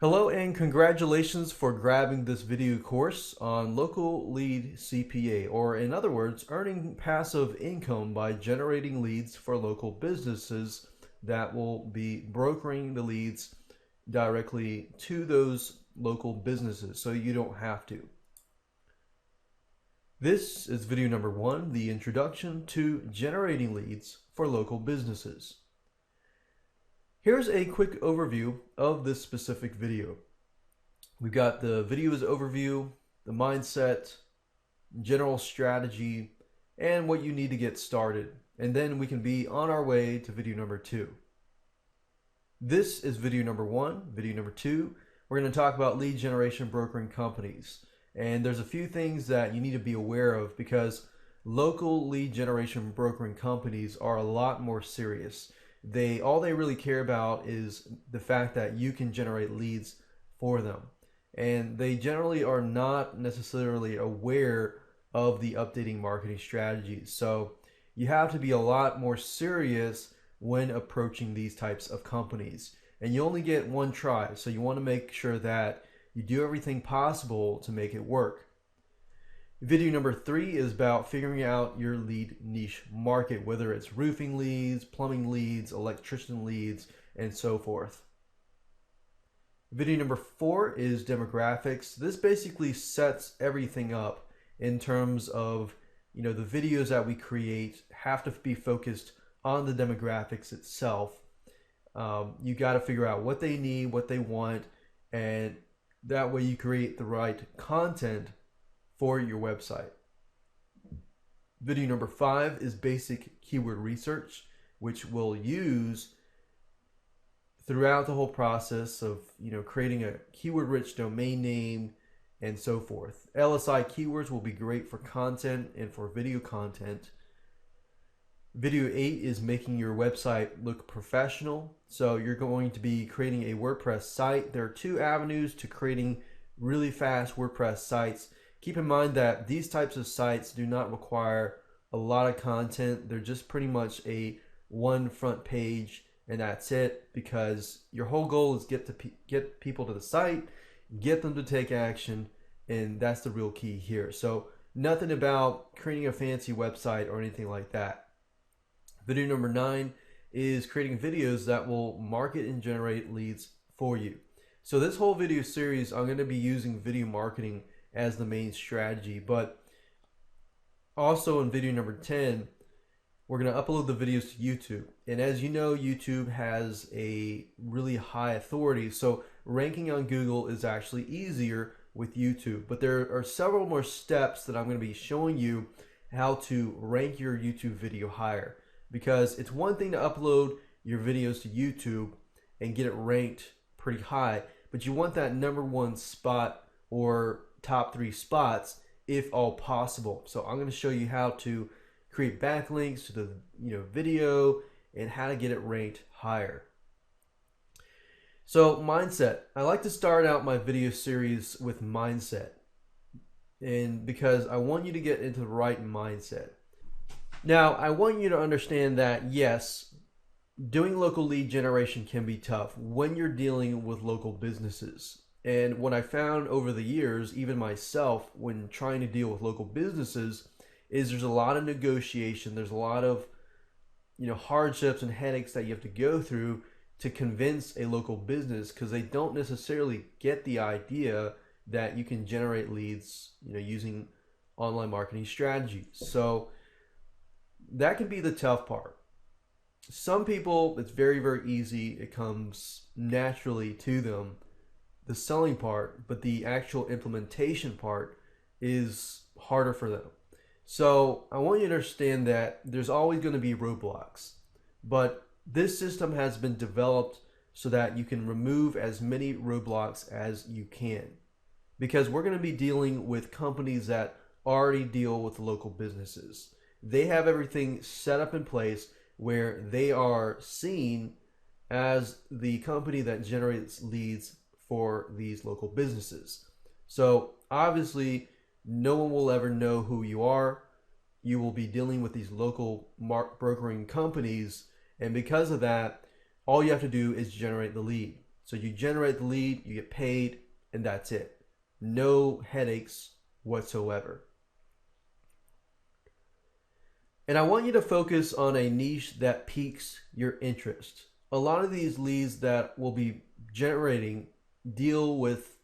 Hello and congratulations for grabbing this video course on Local Lead CPA, or in other words, earning passive income by generating leads for local businesses that will be brokering the leads directly to those local businesses so you don't have to. This is video number 1, the introduction to generating leads for local businesses. Here's a quick overview of this specific video. We've got the video's overview, the mindset, general strategy, and what you need to get started. And then we can be on our way to video number 2. This is video number 1. Video number 2, we're going to talk about lead generation brokering companies. And there's a few things that you need to be aware of because local lead generation brokering companies are a lot more serious. All they really care about is the fact that you can generate leads for them. And they generally are not necessarily aware of the updating marketing strategies. So you have to be a lot more serious when approaching these types of companies. And you only get one try, so you want to make sure that you do everything possible to make it work. Video number 3 is about figuring out your lead niche market, whether it's roofing leads, plumbing leads, electrician leads, and so forth. Video number 4 is demographics. This basically sets everything up in terms of, the videos that we create have to be focused on the demographics itself. You got to figure out what they need, what they want, and that way you create the right content for your website. Video number 5 is basic keyword research, which we'll use throughout the whole process of creating a keyword-rich domain name and so forth. LSI keywords will be great for content and for video content. Video 8 is making your website look professional. So you're going to be creating a WordPress site. There are 2 avenues to creating really fast WordPress sites. Keep in mind that these types of sites do not require a lot of content. They're just pretty much a one front page and that's it, because your whole goal is get people to the site, get them to take action, and that's the real key here. So nothing about creating a fancy website or anything like that. Video number 9 is creating videos that will market and generate leads for you. So this whole video series, I'm going to be using video marketing as the main strategy, but also in video number 10 we're going to upload the videos to YouTube. And as you know, YouTube has a really high authority, so ranking on Google is actually easier with YouTube. But there are several more steps that I'm going to be showing you how to rank your YouTube video higher, because it's one thing to upload your videos to YouTube and get it ranked pretty high, but you want that number 1 spot or top 3 spots if all possible. So I'm going to show you how to create backlinks to the video and how to get it ranked higher. So mindset. I like to start out my video series with mindset, and because I want you to get into the right mindset. Now I want you to understand that yes, doing local lead generation can be tough when you're dealing with local businesses. And what I found over the years, even myself, when trying to deal with local businesses, is there's a lot of negotiation. There's a lot of hardships and headaches that you have to go through to convince a local business, because they don't necessarily get the idea that you can generate leads using online marketing strategies. So that can be the tough part. Some people, it's very, very easy. It comes naturally to them, the selling part, but the actual implementation part is harder for them. So I want you to understand that there's always going to be roadblocks, but this system has been developed so that you can remove as many roadblocks as you can, because we're going to be dealing with companies that already deal with local businesses. They have everything set up in place where they are seen as the company that generates leads for these local businesses. So obviously no one will ever know who you are. You will be dealing with these local brokering companies, and because of that, all you have to do is generate the lead. So you generate the lead, you get paid, and that's it. No headaches whatsoever. And I want you to focus on a niche that piques your interest. A lot of these leads that will be generating deal with,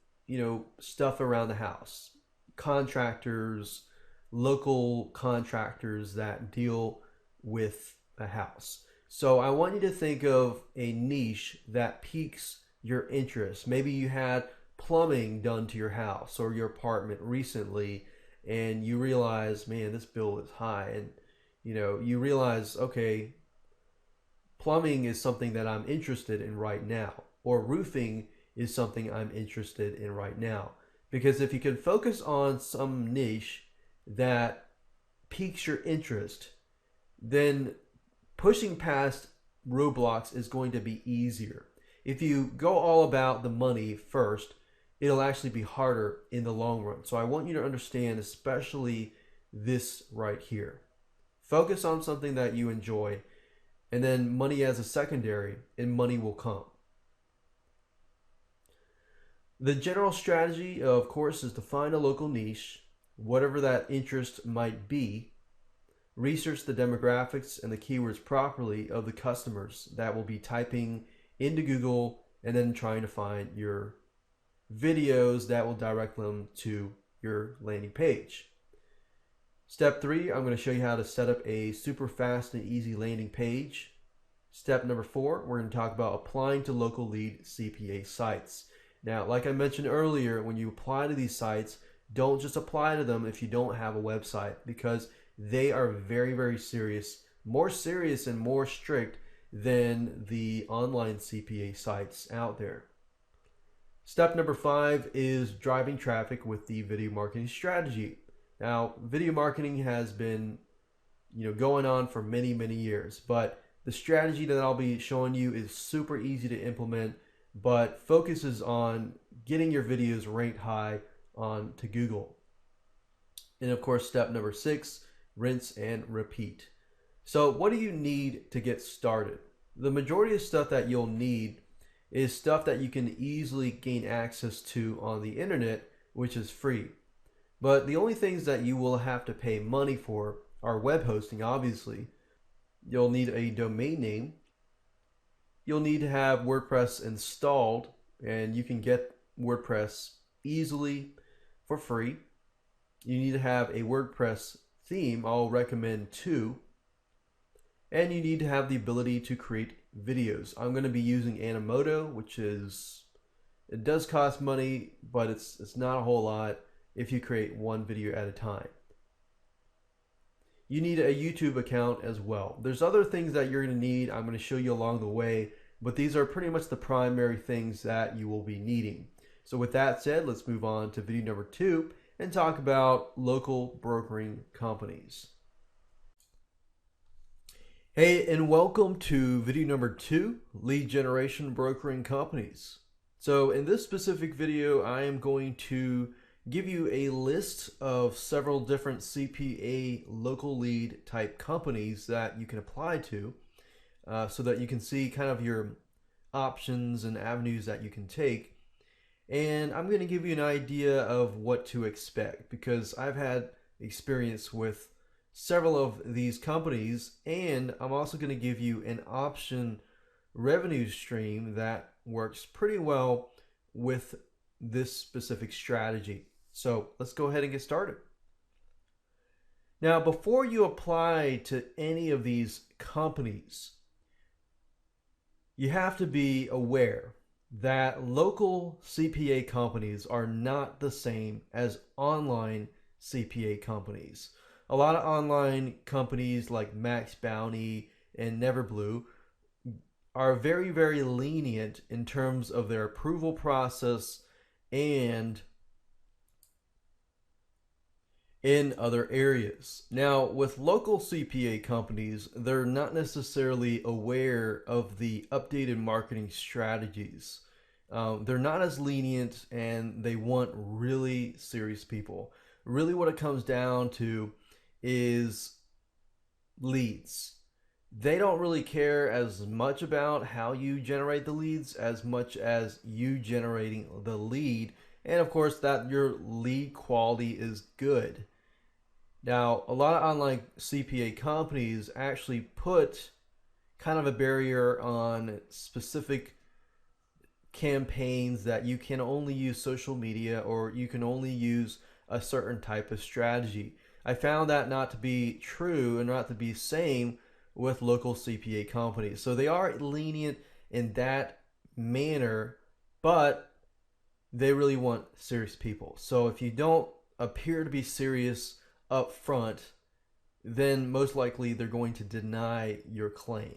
stuff around the house. Contractors, local contractors that deal with a house. So I want you to think of a niche that piques your interest. Maybe you had plumbing done to your house or your apartment recently, and you realize, man, this bill is high. And you realize, okay, plumbing is something that I'm interested in right now, or roofing is something I'm interested in right now. Because if you can focus on some niche that piques your interest, then pushing past roadblocks is going to be easier. If you go all about the money first, it'll actually be harder in the long run. So I want you to understand, especially this right here. Focus on something that you enjoy, and then money as a secondary, and money will come. The general strategy, of course, is to find a local niche, whatever that interest might be. Research the demographics and the keywords properly of the customers that will be typing into Google, and then trying to find your videos that will direct them to your landing page. Step 3, I'm going to show you how to set up a super fast and easy landing page. Step number 4, we're going to talk about applying to local lead CPA sites. Now, like I mentioned earlier, when you apply to these sites, don't just apply to them if you don't have a website, because they are very, very serious, more serious and more strict than the online CPA sites out there. Step number 5 is driving traffic with the video marketing strategy. Now, video marketing has been, going on for many, many years, but the strategy that I'll be showing you is super easy to implement, but focuses on getting your videos ranked high onto Google. And of course, step number 6, rinse and repeat. So what do you need to get started? The majority of stuff that you'll need is stuff that you can easily gain access to on the internet, which is free. But the only things that you will have to pay money for are web hosting, obviously. You'll need a domain name. You'll need to have WordPress installed, and you can get WordPress easily for free. You need to have a WordPress theme. I'll recommend 2. And you need to have the ability to create videos. I'm going to be using Animoto, which it does cost money, but it's not a whole lot if you create one video at a time. You need a YouTube account as well. There's other things that you're going to need. I'm going to show you along the way, but these are pretty much the primary things that you will be needing. So with that said, let's move on to video number 2 and talk about local brokering companies. Hey, and welcome to video number 2, lead generation brokering companies. So in this specific video, I am going to give you a list of several different CPA local lead type companies that you can apply to, so that you can see kind of your options and avenues that you can take. And I'm going to give you an idea of what to expect, because I've had experience with several of these companies, and I'm also going to give you an option revenue stream that works pretty well with this specific strategy. So let's go ahead and get started. Now, before you apply to any of these companies, you have to be aware that local CPA companies are not the same as online CPA companies. A lot of online companies like Max Bounty and Neverblue are very, very lenient in terms of their approval process and in other areas. Now, with local CPA companies, they're not necessarily aware of the updated marketing strategies. They're not as lenient, and they want really serious people. Really what it comes down to is leads. they don't really care as much about how you generate the leads as much as you generating the lead, and of course that your lead quality is good. Now, a lot of online CPA companies actually put kind of a barrier on specific campaigns that you can only use social media or you can only use a certain type of strategy. I found that not to be true and not to be same with local CPA companies. So they are lenient in that manner, but they really want serious people. So if you don't appear to be serious up front, then most likely they're going to deny your claim.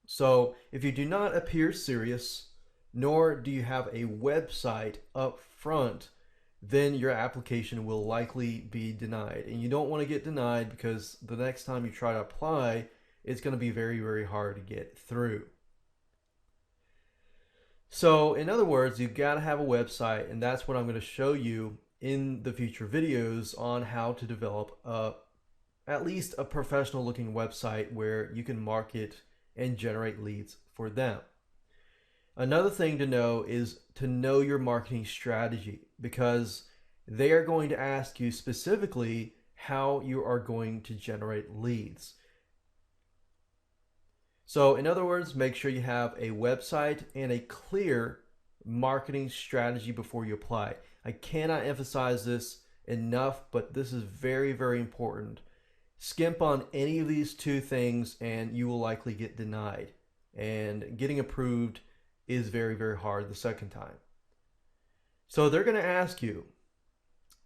So if you do not appear serious, nor do you have a website up front, then your application will likely be denied. And you don't want to get denied because the next time you try to apply, it's going to be very, very hard to get through. So in other words, you've got to have a website, and that's what I'm going to show you in the future videos on how to develop at least a professional looking website where you can market and generate leads for them. Another thing to know is to know your marketing strategy, because they are going to ask you specifically how you are going to generate leads. So in other words, make sure you have a website and a clear marketing strategy before you apply. I cannot emphasize this enough, but this is very, very important. Skimp on any of these two things and you will likely get denied. And getting approved is very, very hard the second time. So they're going to ask you,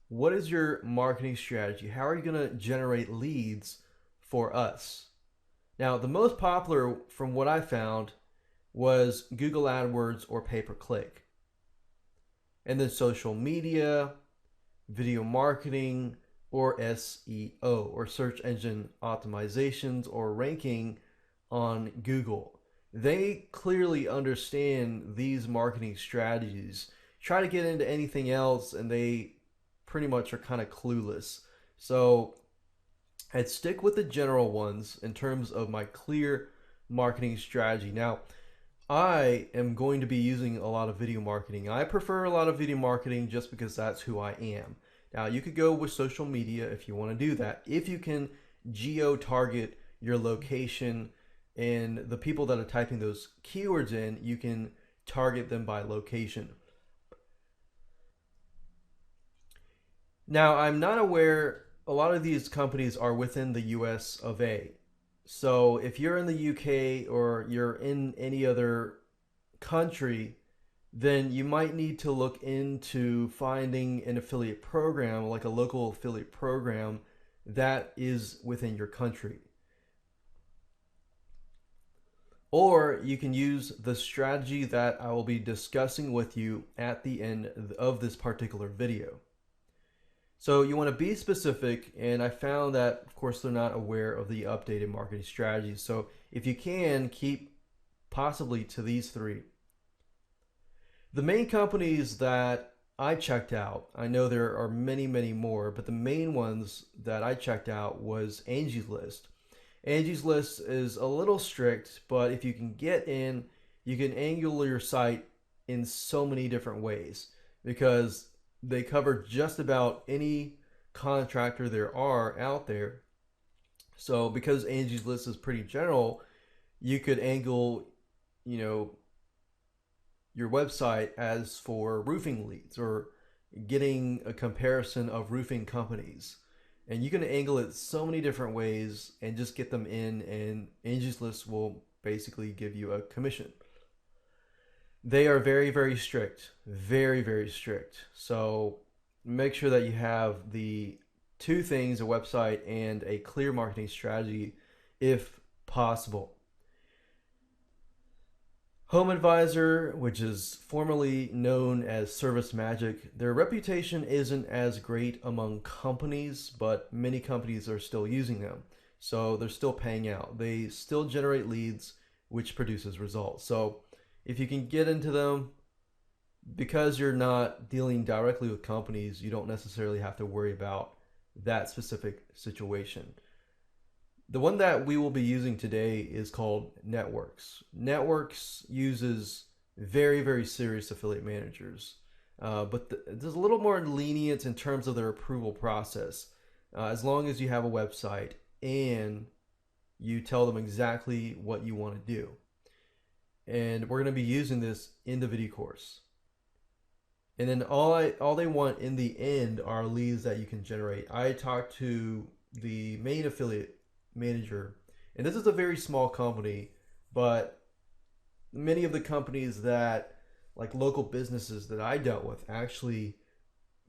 what is your marketing strategy? How are you going to generate leads for us? Now, the most popular from what I found was Google AdWords or pay-per-click. And then social media, video marketing, or SEO, or search engine optimizations or ranking on Google. They clearly understand these marketing strategies. Try to get into anything else and they pretty much are kind of clueless. So I'd stick with the general ones in terms of my clear marketing strategy. Now, I am going to be using a lot of video marketing. I prefer a lot of video marketing just because that's who I am. Now, you could go with social media if you want to do that. If you can geo-target your location and the people that are typing those keywords in, you can target them by location. Now, I'm not aware, a lot of these companies are within the US of A. So if you're in the UK or you're in any other country, then you might need to look into finding an affiliate program, like a local affiliate program that is within your country. Or you can use the strategy that I will be discussing with you at the end of this particular video. So you want to be specific, and I found that, of course, they're not aware of the updated marketing strategies. So if you can, keep possibly to these three. The main companies that I checked out, I know there are many, many more, but the main ones that I checked out was Angie's List. Angie's List is a little strict, but if you can get in, you can angle your site in so many different ways because they cover just about any contractor there are out there. So because Angie's List is pretty general, you could angle, your website as for roofing leads or getting a comparison of roofing companies. And you can angle it so many different ways and just get them in, and Angie's List will basically give you a commission. They are very, very strict. Very, very strict. So make sure that you have the two things, a website and a clear marketing strategy if possible. Home Advisor, which is formerly known as ServiceMagic, their reputation isn't as great among companies, but many companies are still using them. So they're still paying out. They still generate leads, which produces results. So if you can get into them, because you're not dealing directly with companies, you don't necessarily have to worry about that specific situation. The one that we will be using today is called Networks. Networks uses very, very serious affiliate managers, but there's a little more lenient in terms of their approval process. As long as you have a website and you tell them exactly what you want to do. And we're going to be using this in the video course. And then all they want in the end are leads that you can generate. I talked to the main affiliate manager, and this is a very small company, but many of the companies that, like local businesses that I dealt with, actually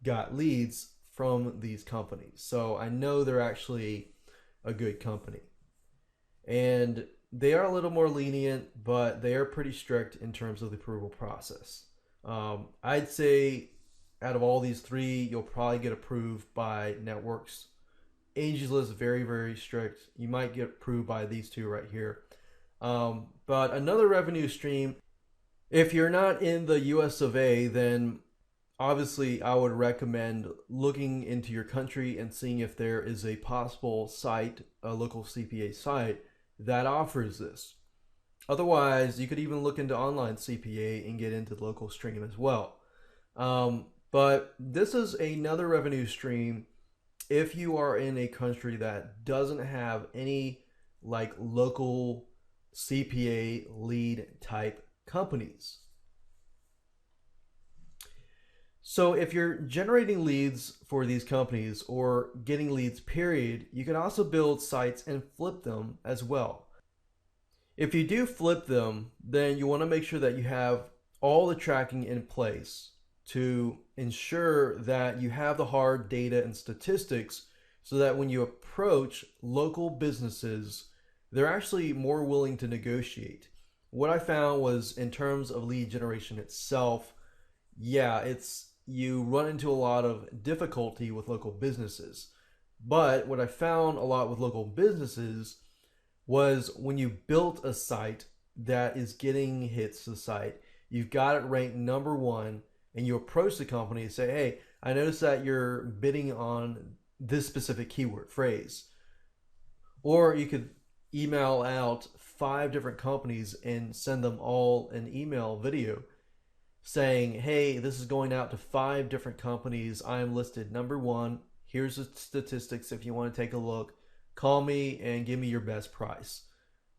got leads from these companies. So I know they're actually a good company. And they are a little more lenient, but they are pretty strict in terms of the approval process. I'd say out of all these three, you'll probably get approved by Networks. Angela is very, very strict. You might get approved by these two right here. But another revenue stream, if you're not in the US of A, then obviously I would recommend looking into your country and seeing if there is a possible site, a local CPA site that offers this. Otherwise, you could even look into online CPA and get into the local stream as well. But this is another revenue stream if you are in a country that doesn't have any like local CPA lead type companies. So if you're generating leads for these companies or getting leads period, you can also build sites and flip them as well. If you do flip them, then you want to make sure that you have all the tracking in place to ensure that you have the hard data and statistics so that when you approach local businesses, they're actually more willing to negotiate. What I found was in terms of lead generation itself, you run into a lot of difficulty with local businesses. But what I found a lot with local businesses was when you built a site that is getting hits to the site, you've got it ranked number one, and you approach the company and say, hey, I noticed that you're bidding on this specific keyword phrase. Or you could email out 5 different companies and send them all an email video saying, hey, this is going out to 5 different companies. I am listed number one. Here's the statistics if you want to take a look. Call me and give me your best price.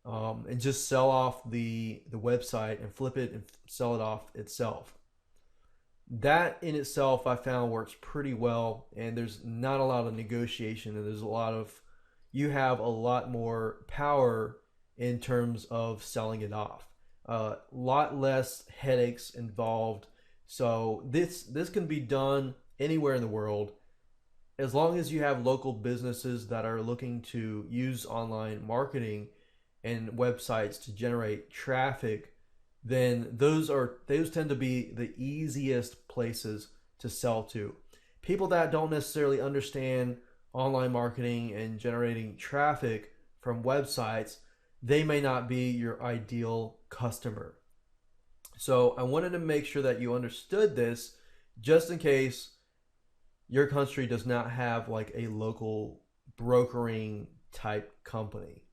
And just sell off the website and flip it and sell it off itself. That in itself I found works pretty well, and there's not a lot of negotiation, and you have a lot more power in terms of selling it off. A lot less headaches involved. So this can be done anywhere in the world. As long as you have local businesses that are looking to use online marketing and websites to generate traffic, then those tend to be the easiest places to sell to. People that don't necessarily understand online marketing and generating traffic from websites, they may not be your ideal customer. So I wanted to make sure that you understood this just in case your country does not have like a local brokering type company.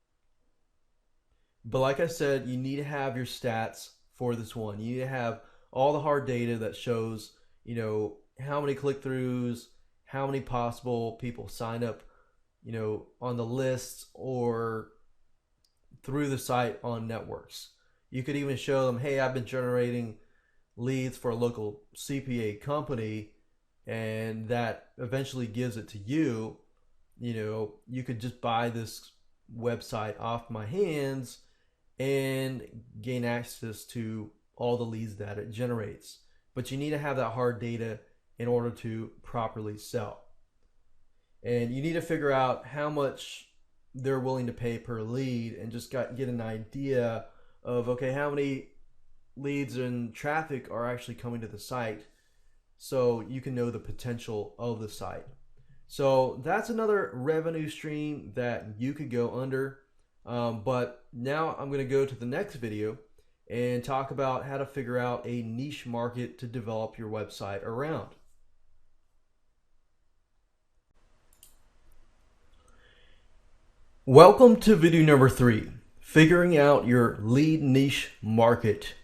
But like I said, you need to have your stats for this one. You need to have all the hard data that shows, how many click-throughs, how many possible people sign up, on the lists or through the site on Networks. You could even show them, hey, I've been generating leads for a local CPA company, and that eventually gives it to you. You could just buy this website off my hands and gain access to all the leads that it generates. But you need to have that hard data in order to properly sell. And you need to figure out how much they're willing to pay per lead and just get an idea of, okay, how many leads and traffic are actually coming to the site so you can know the potential of the site. So that's another revenue stream that you could go under. But now I'm going to go to the next video and talk about how to figure out a niche market to develop your website around. Welcome to video number 3, figuring out your lead niche market.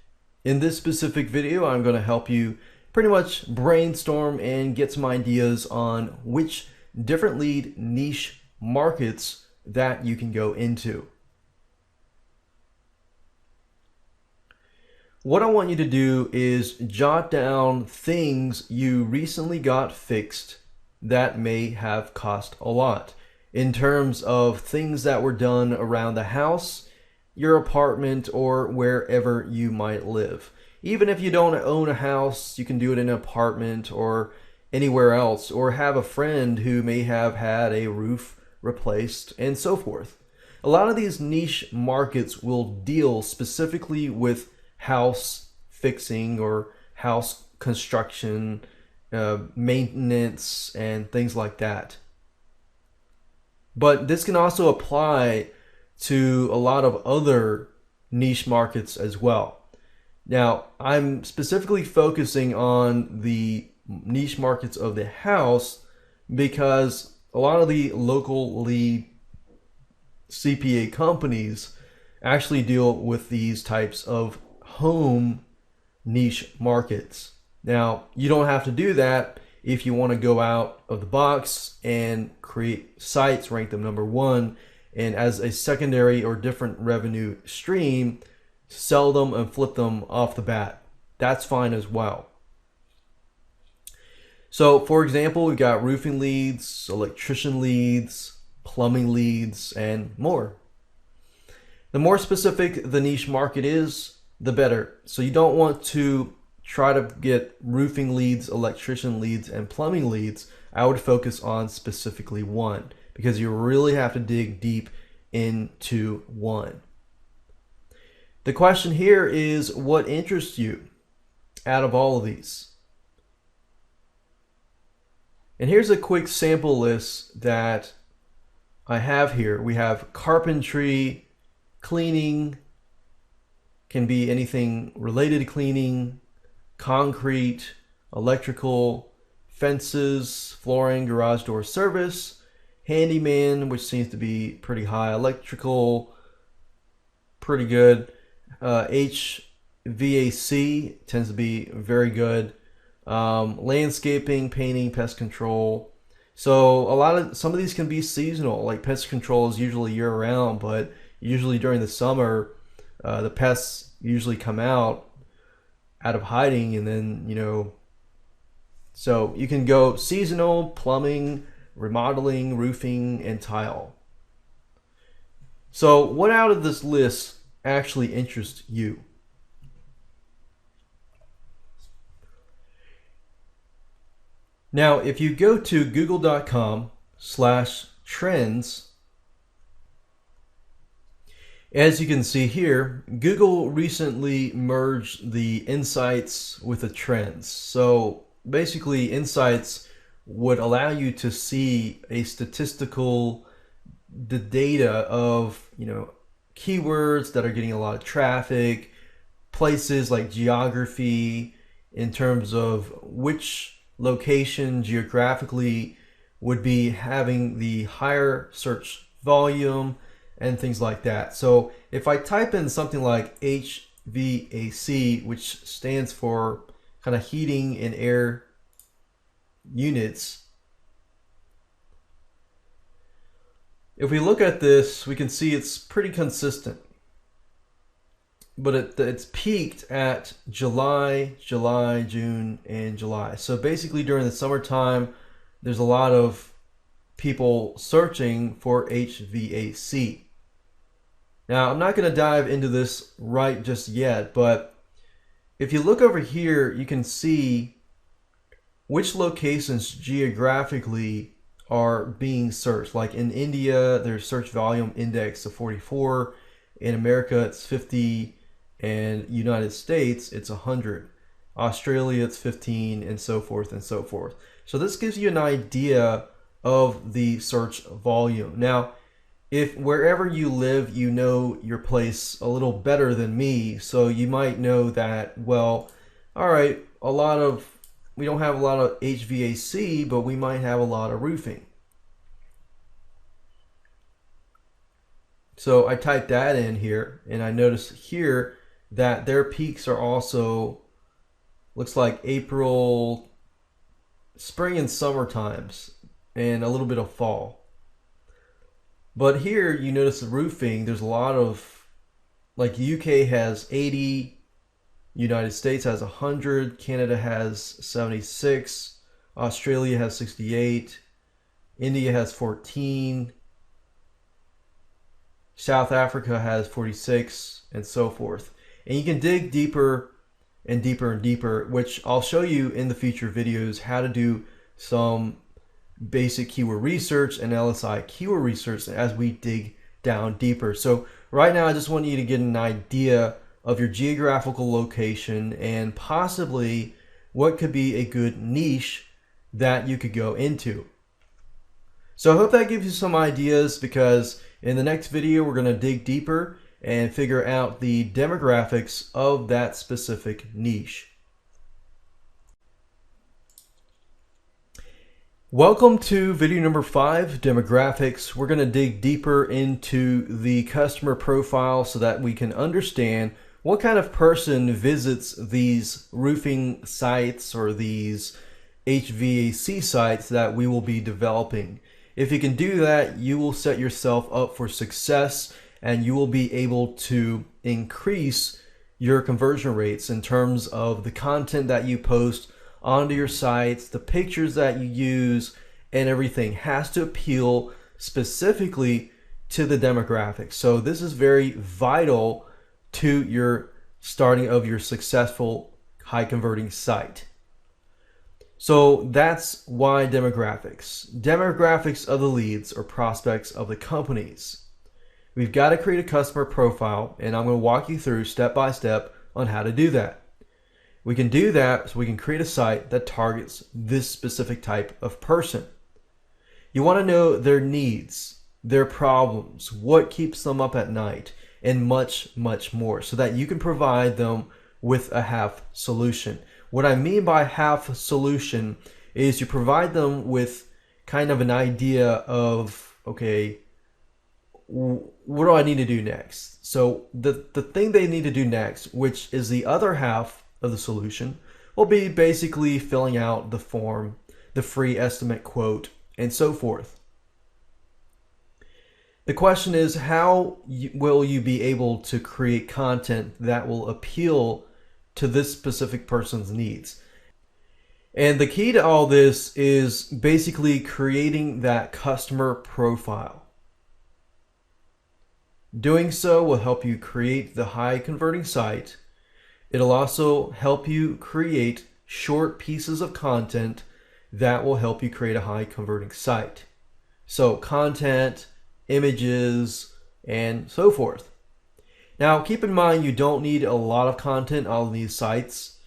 In this specific video, I'm going to help you pretty much brainstorm and get some ideas on which different lead niche markets that you can go into. What I want you to do is jot down things you recently got fixed that may have cost a lot, in terms of things that were done around the house, your apartment, or wherever you might live. Even if you don't own a house, you can do it in an apartment or anywhere else, or have a friend who may have had a roof replaced and so forth. A lot of these niche markets will deal specifically with house fixing or house construction, maintenance, and things like that. But this can also apply to a lot of other niche markets as well. Now, I'm specifically focusing on the niche markets of the house because a lot of the local lead CPA companies actually deal with these types of home niche markets. Now, you don't have to do that if you want to go out of the box and create sites, rank them number 1, and as a secondary or different revenue stream, sell them and flip them off the bat. That's fine as well. So for example, we've got roofing leads, electrician leads, plumbing leads, and more. The more specific the niche market is, the better. So you don't want to try to get roofing leads, electrician leads, and plumbing leads. I would focus on specifically one because you really have to dig deep into one. The question here is, what interests you out of all of these? And here's a quick sample list that I have here. We have carpentry, cleaning, can be anything related to cleaning, concrete, electrical, fences, flooring, garage door service, handyman, which seems to be pretty high, electrical, pretty good, HVAC tends to be very good, landscaping, painting, pest control. So some of these can be seasonal, like pest control is usually year round, but usually during the summer, the pests usually come out of hiding, and then, so you can go seasonal, plumbing, remodeling, roofing, and tile. So what out of this list actually interests you? Now, if you go to google.com/trends, as you can see here, Google recently merged the insights with the trends. So basically, insights would allow you to see the data of, keywords that are getting a lot of traffic, places like geography, in terms of which location geographically would be having the higher search volume, and things like that. So if I type in something like HVAC, which stands for kind of heating and air units, if we look at this, we can see it's pretty consistent. But it's peaked at July, June, and July. So basically during the summertime, there's a lot of people searching for HVAC. Now, I'm not going to dive into this right just yet, but if you look over here, you can see which locations geographically are being searched. Like in India, their search volume index of 44. In America, it's 50. And United States, it's 100. Australia, it's 15, and so forth and so forth. So this gives you an idea of the search volume. Now, if wherever you live, you know your place a little better than me, so you might know that, well, all right, we don't have a lot of HVAC, but we might have a lot of roofing. So I typed that in here, and I noticed here that their peaks are also, looks like April, spring and summer times, and a little bit of fall. But here you notice the roofing, there's a lot of, like UK has 80, United States has 100, Canada has 76, Australia has 68, India has 14, South Africa has 46, and so forth. And you can dig deeper and deeper and deeper, which I'll show you in the future videos how to do some basic keyword research and LSI keyword research as we dig down deeper. So right now I just want you to get an idea of your geographical location and possibly what could be a good niche that you could go into. So I hope that gives you some ideas, because in the next video we're going to dig deeper and figure out the demographics of that specific niche. Welcome to video number 5, demographics. We're going to dig deeper into the customer profile so that we can understand what kind of person visits these roofing sites or these HVAC sites that we will be developing. If you can do that, you will set yourself up for success, and you will be able to increase your conversion rates in terms of the content that you post onto your sites, the pictures that you use, and everything has to appeal specifically to the demographics. So this is very vital to your starting of your successful high converting site. So that's why demographics. Demographics of the leads or prospects of the companies. We've got to create a customer profile, and I'm going to walk you through step by step on how to do that. We can do that so we can create a site that targets this specific type of person. You want to know their needs, their problems, what keeps them up at night, and much, much more, so that you can provide them with a half solution. What I mean by half solution is you provide them with kind of an idea of, okay, what do I need to do next? So the thing they need to do next, which is the other half of the solution, will be basically filling out the form, the free estimate quote, and so forth. The question is, how will you be able to create content that will appeal to this specific person's needs? And the key to all this is basically creating that customer profile. Doing so will help you create the high converting site. It'll also help you create short pieces of content that will help you create a high converting site. So content, images, and so forth. Now keep in mind, you don't need a lot of content on these sites.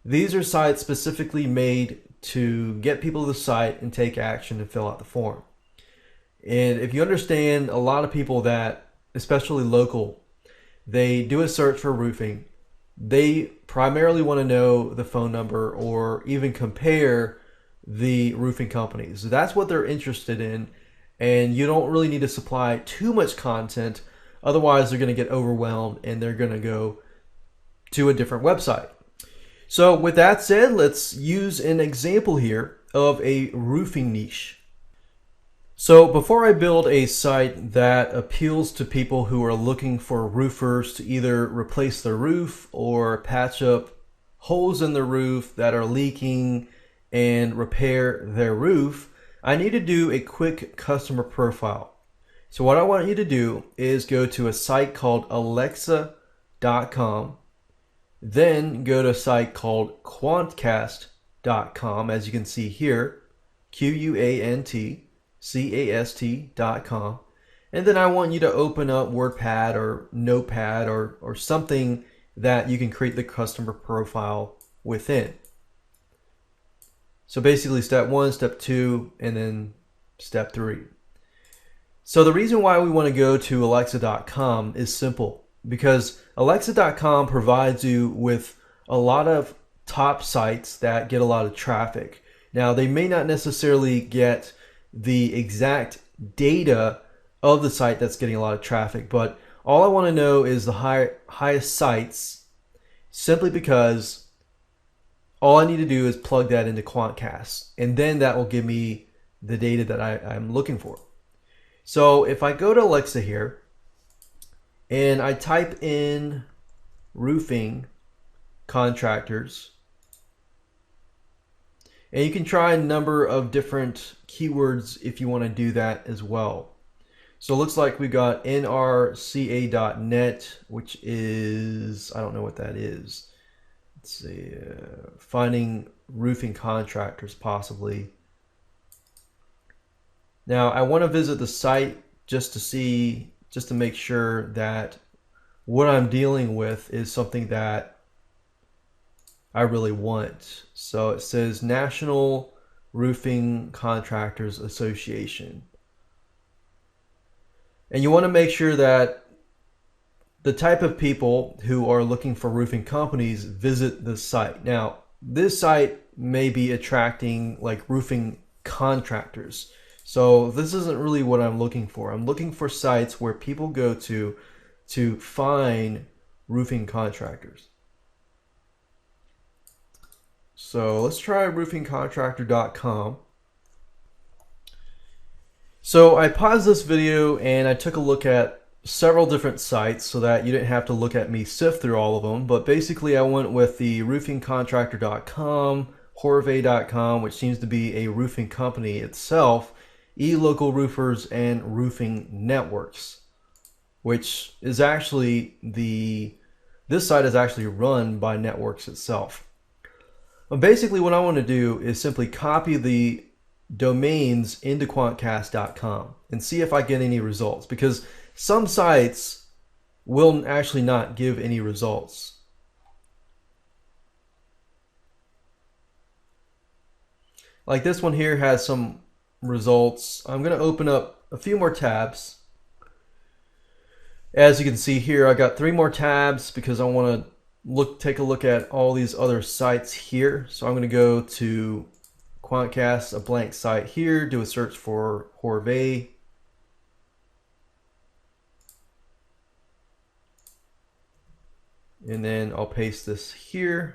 These are sites specifically made to get people to the site and take action and fill out the form. And if you understand, a lot of people that, especially local, they do a search for roofing. They primarily want to know the phone number or even compare the roofing companies. That's what they're interested in, and you don't really need to supply too much content. Otherwise, they're going to get overwhelmed and they're going to go to a different website. So with that said, let's use an example here of a roofing niche. So before I build a site that appeals to people who are looking for roofers to either replace their roof or patch up holes in the roof that are leaking and repair their roof, I need to do a quick customer profile. So what I want you to do is go to a site called Alexa.com, then go to a site called Quantcast.com, as you can see here, QUANTCAST.com, and then I want you to open up WordPad or Notepad or something that you can create the customer profile within. So basically step 1, step 2, and then step 3. So the reason why we want to go to Alexa.com is simple, because Alexa.com provides you with a lot of top sites that get a lot of traffic. Now, they may not necessarily get the exact data of the site that's getting a lot of traffic, but all I want to know is the highest sites, simply because all I need to do is plug that into Quantcast, and then that will give me the data that I'm looking for. So if I go to Alexa here and I type in roofing contractors, and you can try a number of different keywords if you want to do that as well. So it looks like we got nrca.net, which is, I don't know what that is. Let's see, finding roofing contractors possibly. Now I want to visit the site just to make sure that what I'm dealing with is something that I really want. So it says National Roofing Contractors Association. And you want to make sure that the type of people who are looking for roofing companies visit the site. Now, this site may be attracting like roofing contractors. So this isn't really what I'm looking for. I'm looking for sites where people go to find roofing contractors. So let's try roofingcontractor.com. So I paused this video and I took a look at several different sites so that you didn't have to look at me sift through all of them. But basically I went with the roofingcontractor.com, Horvay.com, which seems to be a roofing company itself, eLocal Roofers, and Roofing Networks, which is actually this site is actually run by Networks itself. But basically what I want to do is simply copy the domains into quantcast.com and see if I get any results, because some sites will actually not give any results. Like this one here has some results. I'm going to open up a few more tabs. As you can see here, I got 3 more tabs because I want to take a look at all these other sites here. So I'm going to go to Quantcast, a blank site here, do a search for Horvay. And then I'll paste this here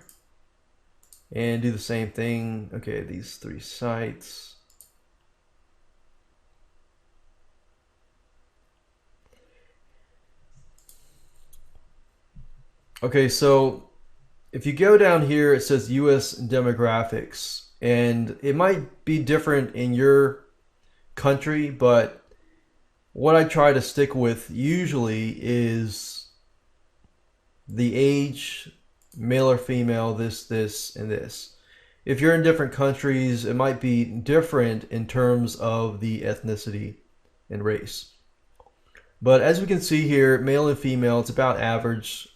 and do the same thing. Okay, these 3 sites. Okay, so if you go down here, it says US demographics, and it might be different in your country, but what I try to stick with usually is the age, male or female, this, and this. If you're in different countries, it might be different in terms of the ethnicity and race. But as we can see here, male and female, it's about average.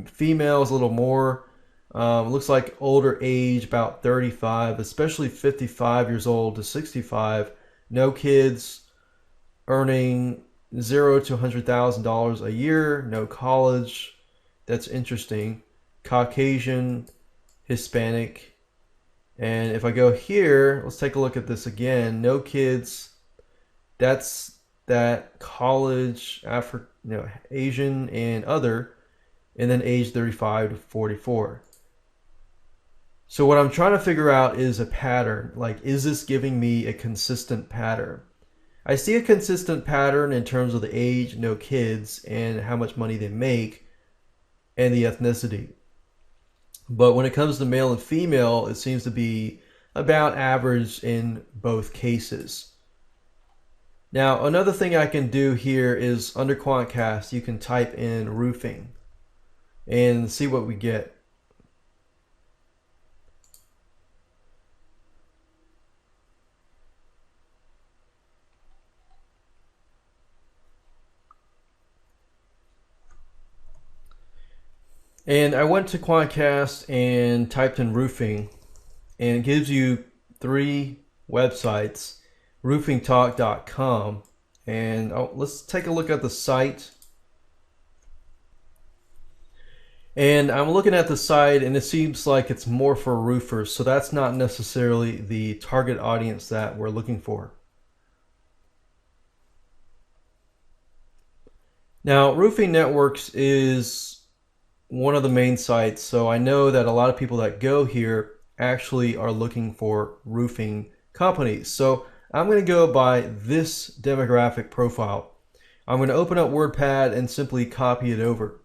Female is a little more. Looks like older age, about 35, especially 55 years old to 65. No kids, earning $0 to $100,000 a year. No college. That's interesting. Caucasian, Hispanic. And if I go here, let's take a look at this again. No kids. That's that college, Asian and other. And then age 35 to 44. So what I'm trying to figure out is a pattern. Like, is this giving me a consistent pattern? I see a consistent pattern in terms of the age, no kids, and how much money they make, and the ethnicity. But when it comes to male and female, it seems to be about average in both cases. Now, another thing I can do here is under Quantcast, you can type in roofing and see what we get. And I went to Quantcast and typed in roofing, and it gives you 3 websites, roofingtalk.com. And let's take a look at the site. And I'm looking at the site, and it seems like it's more for roofers, so that's not necessarily the target audience that we're looking for. Now, Roofing Networks is one of the main sites, so I know that a lot of people that go here actually are looking for roofing companies. So I'm going to go by this demographic profile. I'm going to open up WordPad and simply copy it over.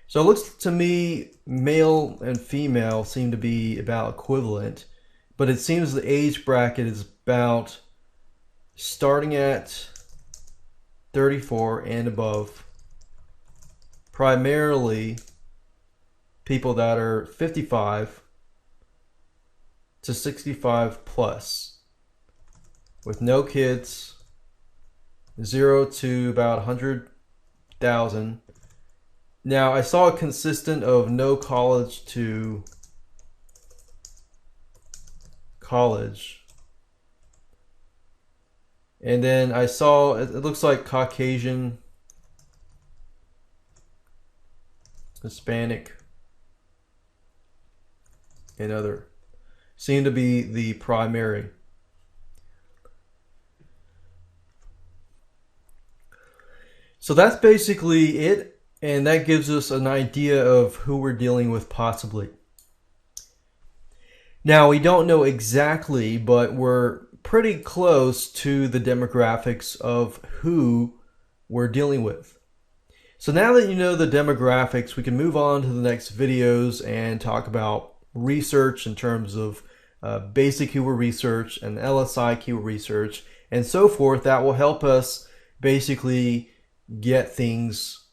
So it looks to me male and female seem to be about equivalent, but it seems the age bracket is about starting at 34 and above. Primarily people that are 55 to 65 plus, with no kids, 0 to about 100,000. Now I saw a consistent of no college to college. And then I saw, it looks like Caucasian, Hispanic, and other seem to be the primary. So that's basically it, and that gives us an idea of who we're dealing with possibly. Now, we don't know exactly, but we're pretty close to the demographics of who we're dealing with. So now that you know the demographics, we can move on to the next videos and talk about research in terms of basic keyword research and LSI keyword research and so forth. That will help us basically get things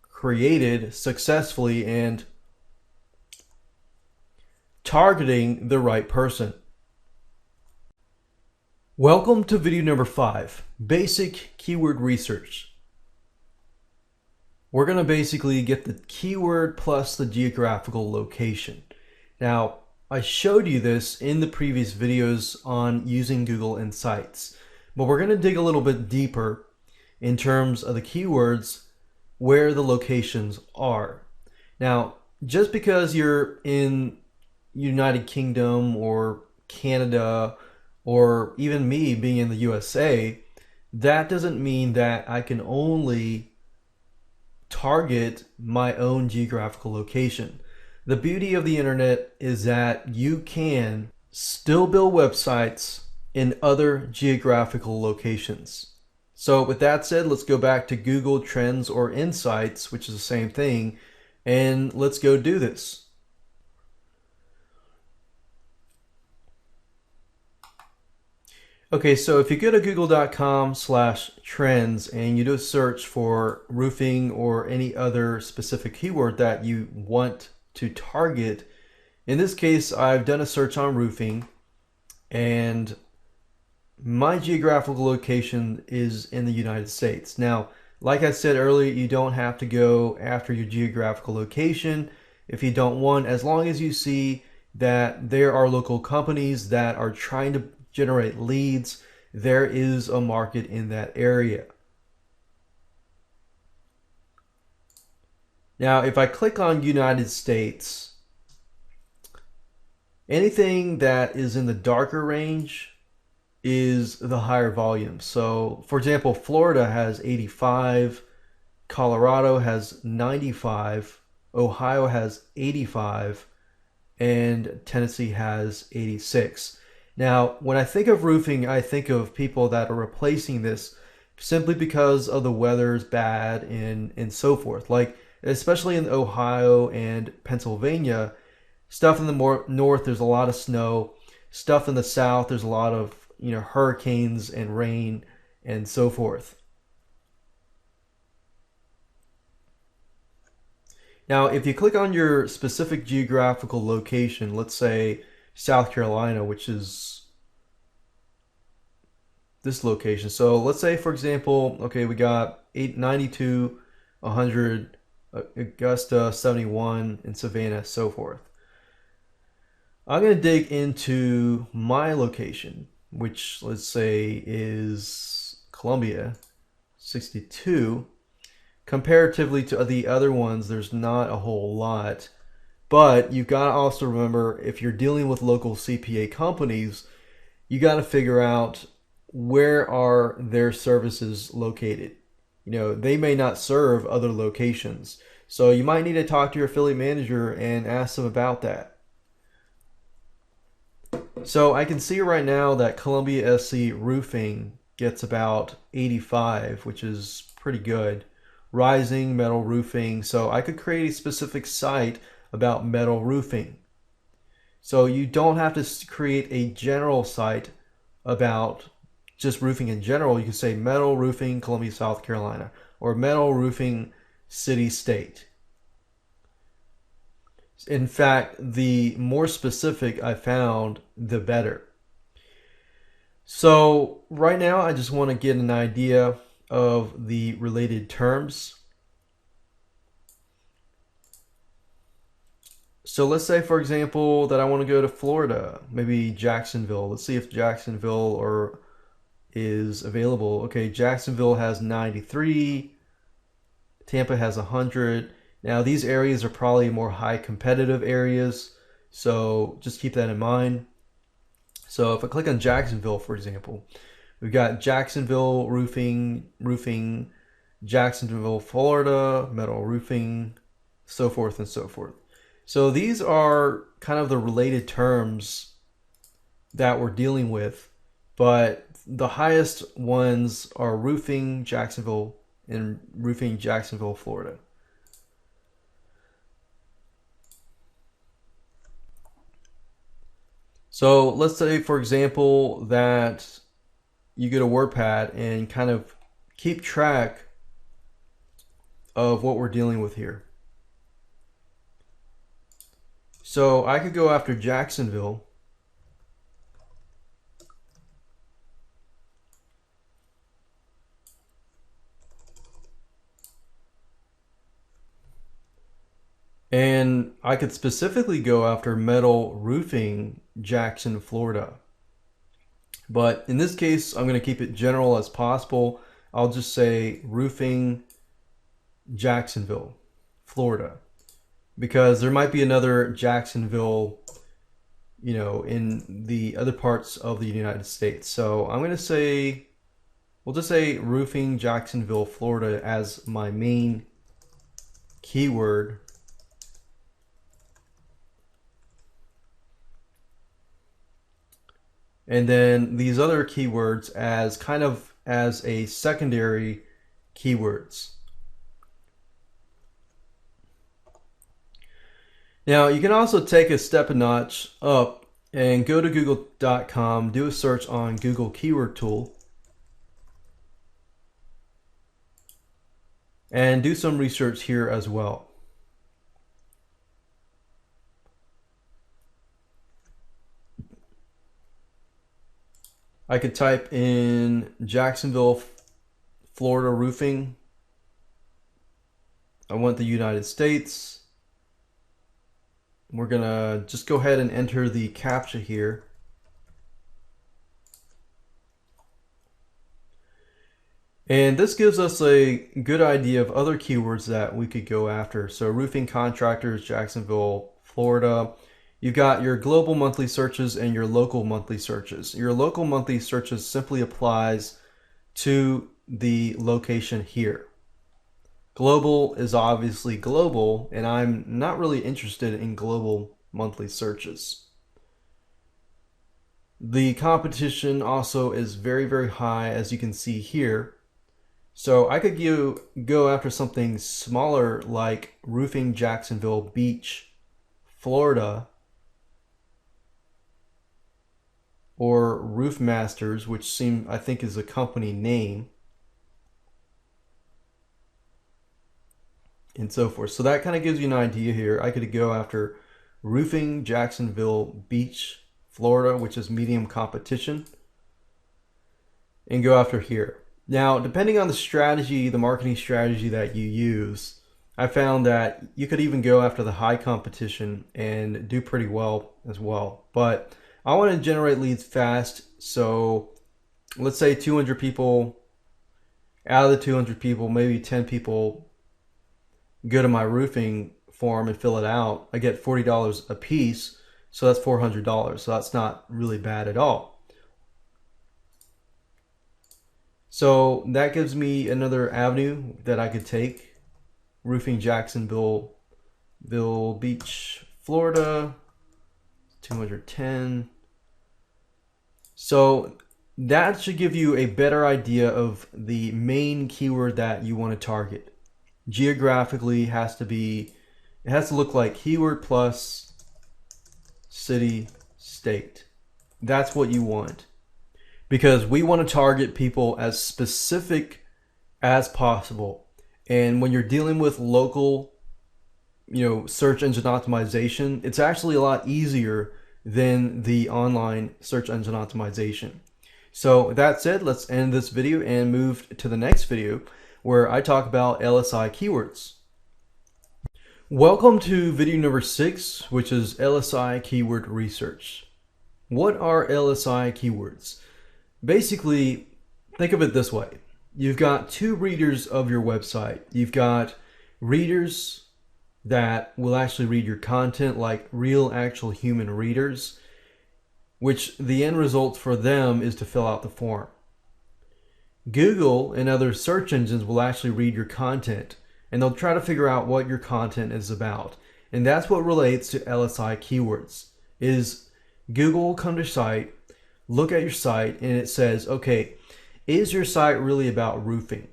created successfully and targeting the right person. Welcome to video number 5, basic keyword research. We're going to basically get the keyword plus the geographical location. Now, I showed you this in the previous videos on using Google Insights, but we're going to dig a little bit deeper in terms of the keywords where the locations are. Now, just because you're in United Kingdom or Canada, or even me being in the USA, that doesn't mean that I can only target my own geographical location. The beauty of the internet is that you can still build websites in other geographical locations. So with that said, let's go back to Google Trends or Insights, which is the same thing, and let's go do this. Okay, so if you go to google.com/trends and you do a search for roofing or any other specific keyword that you want to target, in this case, I've done a search on roofing and my geographical location is in the United States. Now, like I said earlier, you don't have to go after your geographical location if you don't want, as long as you see that there are local companies that are trying to generate leads, there is a market in that area. Now, if I click on United States, anything that is in the darker range is the higher volume. So, for example, Florida has 85, Colorado has 95, Ohio has 85, and Tennessee has 86. Now, when I think of roofing, I think of people that are replacing this simply because of the weather's bad and so forth. Like, especially in Ohio and Pennsylvania, stuff in the north, there's a lot of snow. Stuff in the south, there's a lot of, hurricanes and rain and so forth. Now, if you click on your specific geographical location, let's say South Carolina, which is this location. So let's say, for example, okay, we got 92, 100, Augusta, 71, and Savannah, so forth. I'm going to dig into my location, which let's say is Columbia, 62. Comparatively to the other ones, there's not a whole lot. But you've got to also remember, if you're dealing with local CPA companies, you got to figure out where are their services located. they may not serve other locations. So you might need to talk to your affiliate manager and ask them about that. So I can see right now that Columbia SC Roofing gets about 85, which is pretty good. Rising Metal Roofing. So I could create a specific site about metal roofing. So you don't have to create a general site about just roofing in general. You can say metal roofing Columbia, South Carolina, or metal roofing city, state. In fact, the more specific I found, the better. So right now I just want to get an idea of the related terms. So let's say, for example, that I want to go to Florida, maybe Jacksonville. Let's see if Jacksonville is available. Okay, Jacksonville has 93. Tampa has 100. Now these areas are probably more high competitive areas, so just keep that in mind. So if I click on Jacksonville, for example, we've got Jacksonville roofing, Jacksonville, Florida, metal roofing, so forth and so forth. So these are kind of the related terms that we're dealing with, but the highest ones are roofing Jacksonville and roofing Jacksonville, Florida. So let's say, for example, that you get a WordPad and kind of keep track of what we're dealing with here. So I could go after Jacksonville. And I could specifically go after metal roofing Jackson, Florida. But in this case, I'm going to keep it general as possible. I'll just say roofing Jacksonville, Florida, because there might be another Jacksonville, in the other parts of the United States. So I'm going to say, we'll just say roofing Jacksonville, Florida as my main keyword. And then these other keywords as kind of as a secondary keywords. Now you can also take a step a notch up and go to google.com, do a search on Google Keyword Tool, and do some research here as well. I could type in Jacksonville, Florida roofing. I want the United States. We're gonna just go ahead and enter the CAPTCHA here. And this gives us a good idea of other keywords that we could go after. So roofing contractors, Jacksonville, Florida. You've got your global monthly searches and your local monthly searches. Your local monthly searches simply applies to the location here. Global is obviously global, and I'm not really interested in global monthly searches. The competition also is very, very high, as you can see here. So I could go after something smaller like roofing Jacksonville Beach, Florida, or Roof Masters, which I think is a company name, and so forth. So that kind of gives you an idea here. I could go after roofing Jacksonville Beach, Florida, which is medium competition, and go after here. Now, depending on the strategy, the marketing strategy that you use, I found that you could even go after the high competition and do pretty well as well. But I want to generate leads fast. So let's say 200 people, out of the 200 people, maybe 10 people go to my roofing form and fill it out. I get $40 a piece. So that's $400. So that's not really bad at all. So that gives me another avenue that I could take. Roofing Jacksonville Beach, Florida, 210. So that should give you a better idea of the main keyword that you want to target. Geographically it has to look like keyword plus city, state. That's what you want. Because we want to target people as specific as possible. And when you're dealing with local, search engine optimization, it's actually a lot easier than the online search engine optimization. So that said, let's end this video and move to the next video where I talk about LSI keywords. Welcome to video number 6, which is LSI keyword research. What are LSI keywords? Basically, think of it this way. You've got two readers of your website. You've got readers that will actually read your content, like real actual human readers, which the end result for them is to fill out the form. Google and other search engines will actually read your content, and they'll try to figure out what your content is about. And that's what relates to LSI keywords. Is Google will come to your site, look at your site, and it says, okay, is your site really about roofing?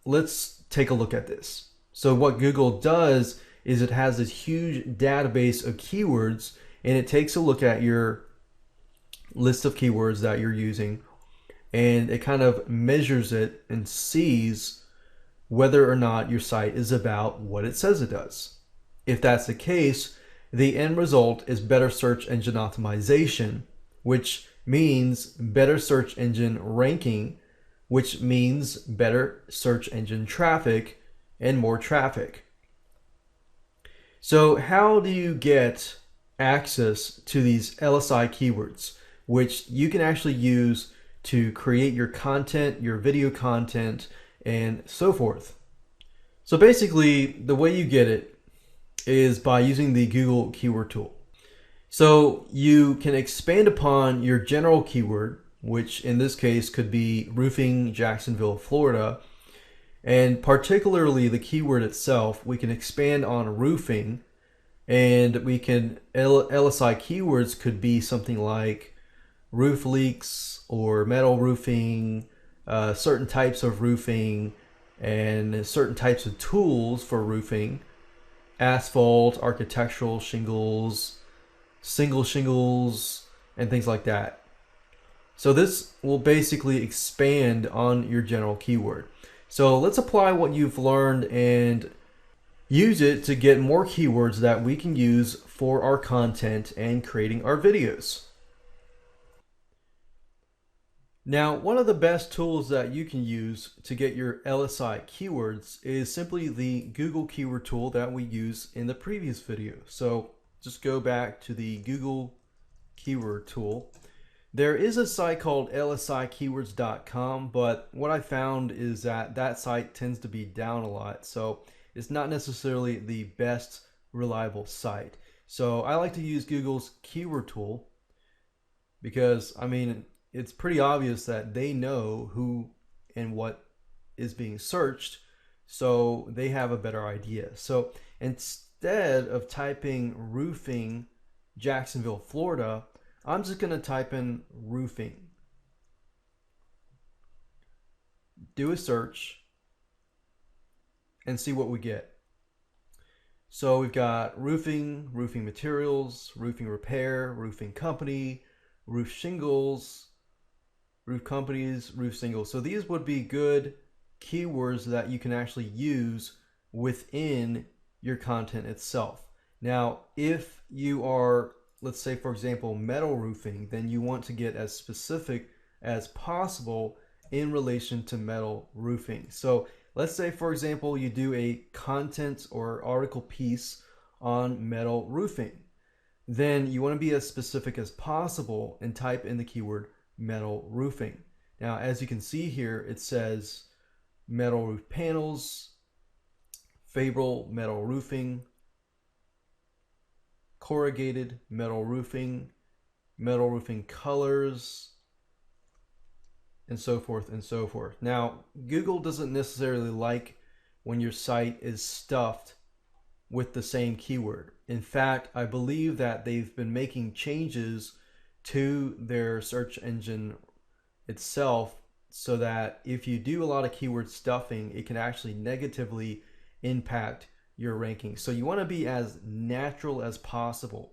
Let's take a look at this. So what Google does is it has this huge database of keywords, and it takes a look at your list of keywords that you're using, and it kind of measures it and sees whether or not your site is about what it says it does. If that's the case, the end result is better search engine optimization, which means better search engine ranking, which means better search engine traffic and more traffic. So how do you get access to these LSI keywords, which you can actually use to create your content, your video content, and so forth? So basically, the way you get it is by using the Google Keyword Tool. So you can expand upon your general keyword, which in this case could be roofing Jacksonville, Florida. And particularly the keyword itself, we can expand on roofing, and we can, LSI keywords could be something like roof leaks or metal roofing, certain types of roofing, and certain types of tools for roofing, asphalt, architectural shingles, single shingles, and things like that. So this will basically expand on your general keyword. So let's apply what you've learned and use it to get more keywords that we can use for our content and creating our videos. Now, one of the best tools that you can use to get your LSI keywords is simply the Google Keyword Tool that we used in the previous video. So just go back to the Google Keyword Tool. There is a site called lsikeywords.com, but what I found is that that site tends to be down a lot, so it's not necessarily the best reliable site. So I like to use Google's Keyword Tool because, I mean, it's pretty obvious that they know who and what is being searched, so they have a better idea. So instead of typing roofing Jacksonville, Florida, I'm just going to type in roofing. Do a search and see what we get. So we've got roofing, roofing materials, roofing repair, roofing company, roof shingles, roof companies, roof singles. So these would be good keywords that you can actually use within your content itself. Now, if you are, let's say for example, metal roofing, then you want to get as specific as possible in relation to metal roofing. So let's say for example, you do a content or article piece on metal roofing. Then you want to be as specific as possible and type in the keyword metal roofing. Now, as you can see here, it says metal roof panels, Fable metal roofing, corrugated metal roofing colors, and so forth and so forth. Now, Google doesn't necessarily like when your site is stuffed with the same keyword. In fact, I believe that they've been making changes to their search engine itself so that if you do a lot of keyword stuffing, it can actually negatively impact your ranking. So you want to be as natural as possible.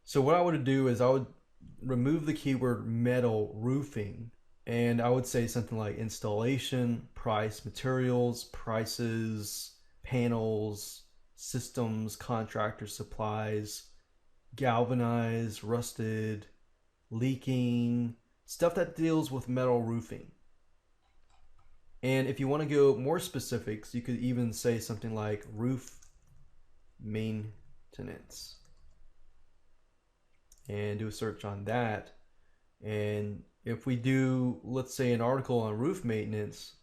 So what I would do is I would remove the keyword metal roofing, and I would say something like installation, price, materials, prices, panels, systems, contractor supplies, galvanized, rusted, leaking, stuff that deals with metal roofing. And if you want to go more specifics, you could even say something like roof maintenance and do a search on that. And if we do, let's say, an article on roof maintenance,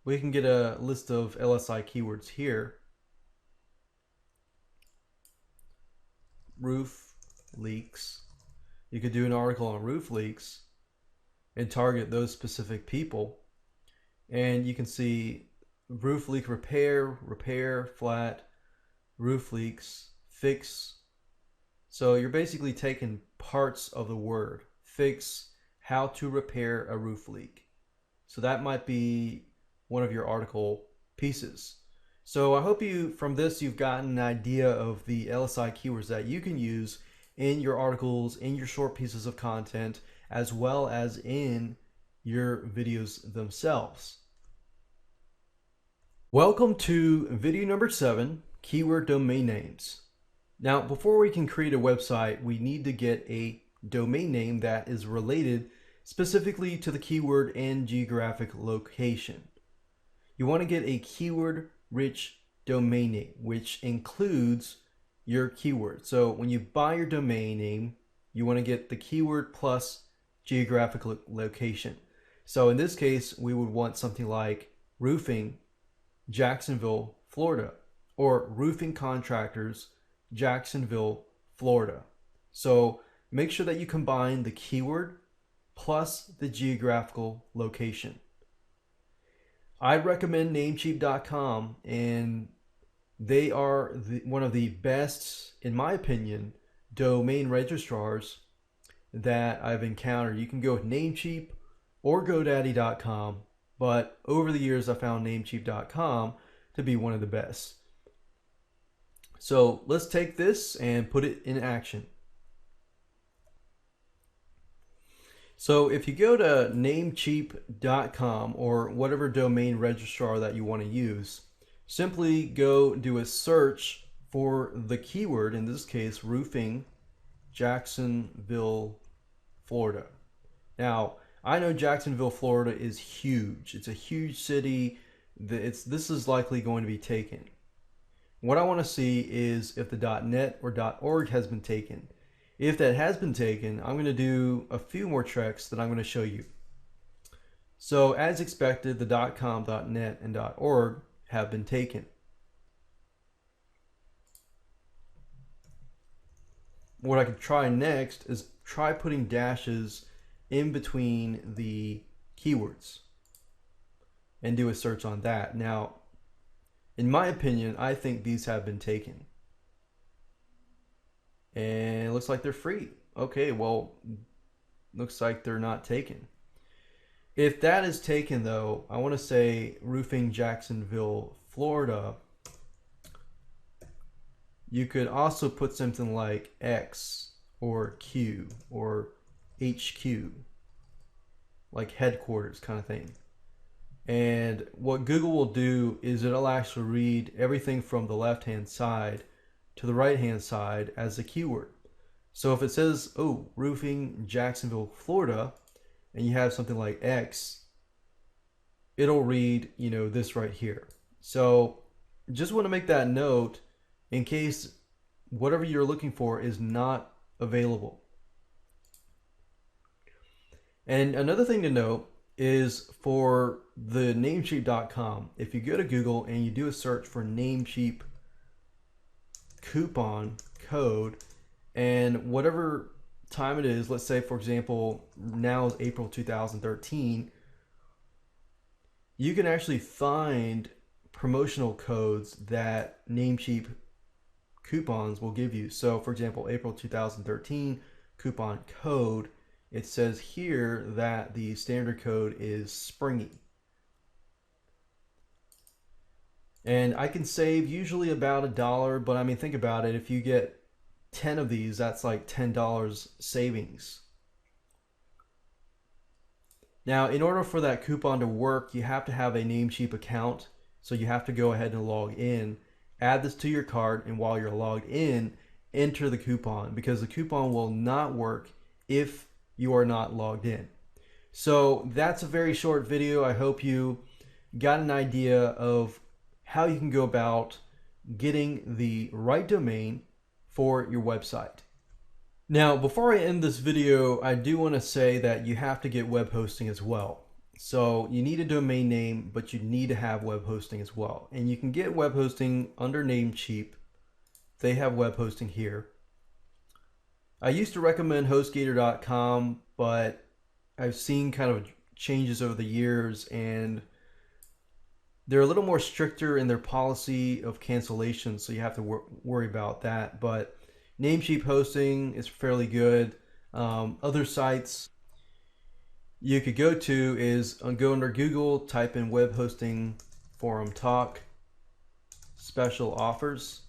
we can get a list of LSI keywords here. Roof leaks. You could do an article on roof leaks and target those specific people. And you can see roof leak repair, flat, roof leaks, fix. So you're basically taking parts of the word. Fix, how to repair a roof leak. So that might be one of your article pieces. So I hope from this you've gotten an idea of the LSI keywords that you can use in your articles, in your short pieces of content, as well as in your videos themselves. Welcome to video number 7, keyword domain names. Now, before we can create a website, we need to get a domain name that is related specifically to the keyword and geographic location. You want to get a keyword-rich domain name, which includes your keyword. So when you buy your domain name, you want to get the keyword plus geographic location. So in this case, we would want something like roofing, Jacksonville, Florida, or roofing contractors, Jacksonville, Florida. So make sure that you combine the keyword plus the geographical location. I'd recommend Namecheap.com, and they are one of the best, in my opinion, domain registrars that I've encountered. You can go with Namecheap or GoDaddy.com, but over the years I found Namecheap.com to be one of the best. So let's take this and put it in action. So if you go to Namecheap.com or whatever domain registrar that you want to use, simply go do a search for the keyword, in this case, roofing, Jacksonville, Florida. Now, I know Jacksonville, Florida is huge. It's a huge city. This is likely going to be taken. What I want to see is if the .net or .org has been taken. If that has been taken, I'm going to do a few more tricks that I'm going to show you. So as expected, the .com, .net, and .org have been taken. What I could try next is try putting dashes in between the keywords and do a search on that. Now, in my opinion, I think these have been taken. And it looks like they're free. Okay, well, looks like they're not taken. If that is taken, though, I want to say roofing Jacksonville, Florida. You could also put something like X or Q or HQ, like headquarters kind of thing. And what Google will do is it'll actually read everything from the left-hand side to the right-hand side as a keyword. So if it says, oh, roofing Jacksonville, Florida, and you have something like X, it'll read, this right here. So just want to make that note in case whatever you're looking for is not available. And another thing to note is for the Namecheap.com, if you go to Google and you do a search for Namecheap coupon code, and whatever time it is, let's say for example, now is April 2013, you can actually find promotional codes that Namecheap coupons will give you. So for example, April 2013 coupon code, it says here that the standard code is springy. And I can save usually about $1, but I mean, think about it. If you get 10 of these, that's like $10 savings. Now, in order for that coupon to work, you have to have a Namecheap account. So you have to go ahead and log in, add this to your cart, and while you're logged in, enter the coupon, because the coupon will not work if you are not logged in. So that's a very short video. I hope you got an idea of how you can go about getting the right domain for your website. Now, before I end this video, I do want to say that you have to get web hosting as well. So you need a domain name, but you need to have web hosting as well. And you can get web hosting under Namecheap. They have web hosting here. I used to recommend HostGator.com, but I've seen kind of changes over the years, and they're a little more stricter in their policy of cancellation, so you have to worry about that. But Namecheap hosting is fairly good. Other sites you could go to is go under Google, type in web hosting forum talk special offers.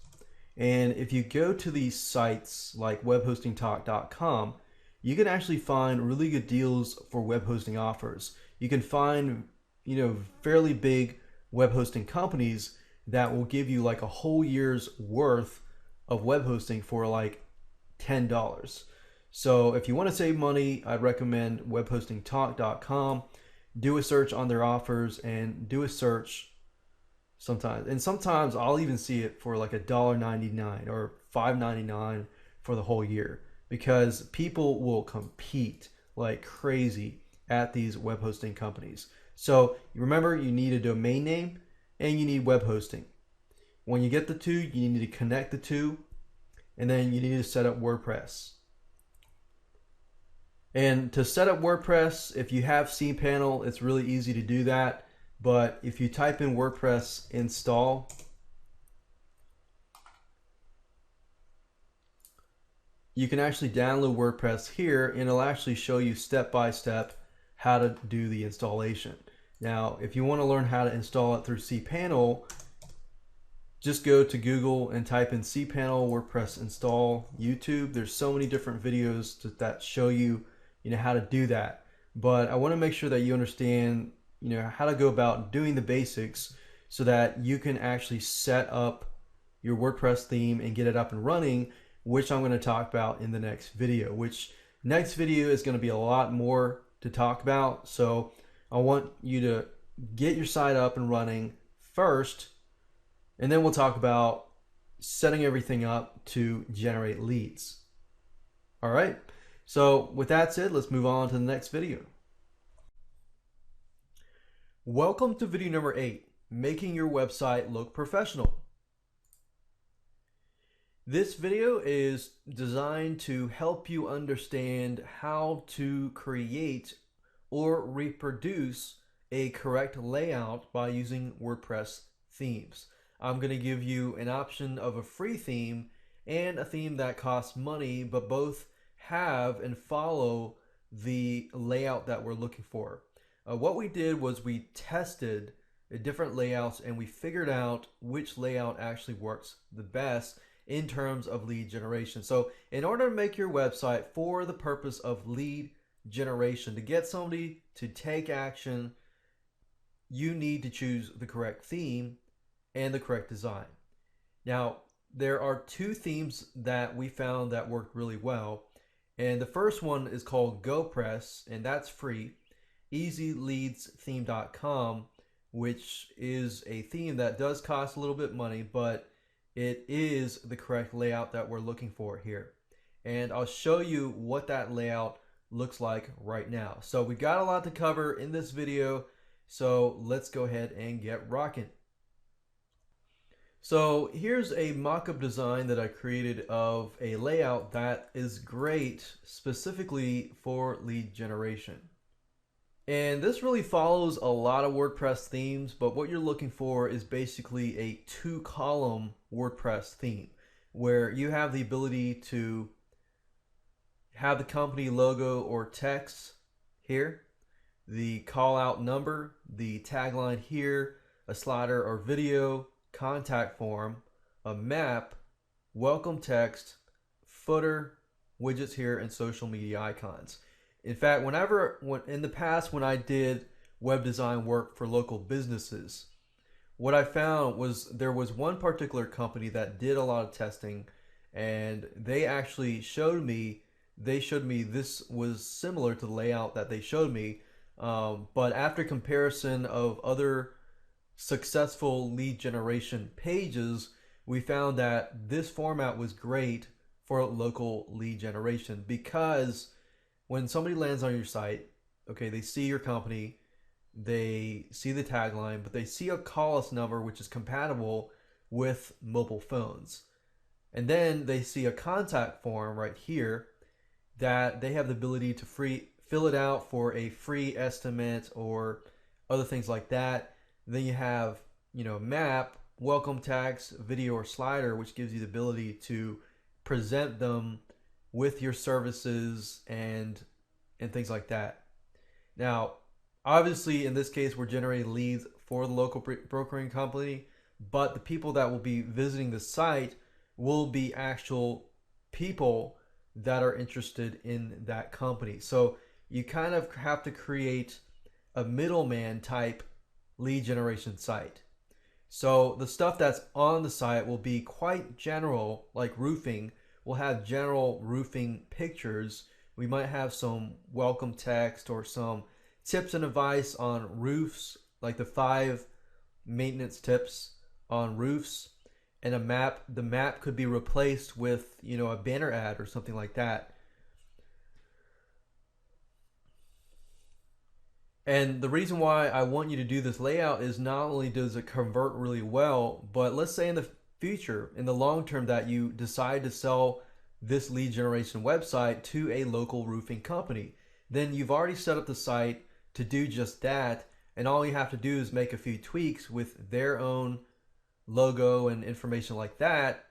And if you go to these sites like webhostingtalk.com, you can actually find really good deals for web hosting offers. You can find, fairly big web hosting companies that will give you like a whole year's worth of web hosting for like $10. So if you want to save money, I'd recommend webhostingtalk.com. Do a search on their offers and do a search sometimes. And sometimes I'll even see it for like $1.99 or $5.99 for the whole year, because people will compete like crazy at these web hosting companies. So remember, you need a domain name and you need web hosting. When you get the two, you need to connect the two, and then you need to set up WordPress. And to set up WordPress, if you have cPanel, it's really easy to do that. But if you type in WordPress install, you can actually download WordPress here, and it'll actually show you step by step how to do the installation. Now, if you want to learn how to install it through cPanel, just go to Google and type in cPanel WordPress install YouTube. There's so many different videos that show you, how to do that. But I want to make sure that you understand, how to go about doing the basics so that you can actually set up your WordPress theme and get it up and running, which I'm going to talk about in the next video, which next video is going to be a lot more to talk about. So I want you to get your site up and running first, and then we'll talk about setting everything up to generate leads. All right. So with that said, let's move on to the next video. Welcome to video number 8, making your website look professional. This video is designed to help you understand how to create or reproduce a correct layout by using WordPress themes. I'm going to give you an option of a free theme and a theme that costs money, but both have and follow the layout that we're looking for. What we did was we tested different layouts and we figured out which layout actually works the best in terms of lead generation. So in order to make your website for the purpose of lead generation, to get somebody to take action, you need to choose the correct theme and the correct design. Now, there are two themes that we found that worked really well. And the first one is called GoPress, and that's free. EasyLeadsTheme.com, which is a theme that does cost a little bit money, but it is the correct layout that we're looking for here. And I'll show you what that layout looks like right now. So we've got a lot to cover in this video, so let's go ahead and get rocking. So here's a mock-up design that I created of a layout that is great specifically for lead generation. And this really follows a lot of WordPress themes, but what you're looking for is basically a 2-column WordPress theme where you have the ability to have the company logo or text here, the call out number, the tagline here, a slider or video, contact form, a map, welcome text, footer, widgets here, and social media icons. In fact, in the past when I did web design work for local businesses, what I found was there was one particular company that did a lot of testing, and they actually showed me this was similar to the layout that they showed me, but after comparison of other successful lead generation pages, we found that this format was great for local lead generation, because when somebody lands on your site, okay, they see your company, they see the tagline, but they see a call us number which is compatible with mobile phones. And then they see a contact form right here that they have the ability to fill it out for a free estimate or other things like that. Then you have, map, welcome text, video, or slider, which gives you the ability to present them with your services and things like that. Now, obviously, in this case, we're generating leads for the local brokering company, but the people that will be visiting the site will be actual people that are interested in that company. So you kind of have to create a middleman type lead generation site. So the stuff that's on the site will be quite general, like roofing. We'll have general roofing pictures. We might have some welcome text or some tips and advice on roofs, like the 5 maintenance tips on roofs, and a map. The map could be replaced with, a banner ad or something like that. And the reason why I want you to do this layout is not only does it convert really well, but let's say in the future, in the long term, that you decide to sell this lead generation website to a local roofing company, then you've already set up the site to do just that, and all you have to do is make a few tweaks with their own logo and information like that,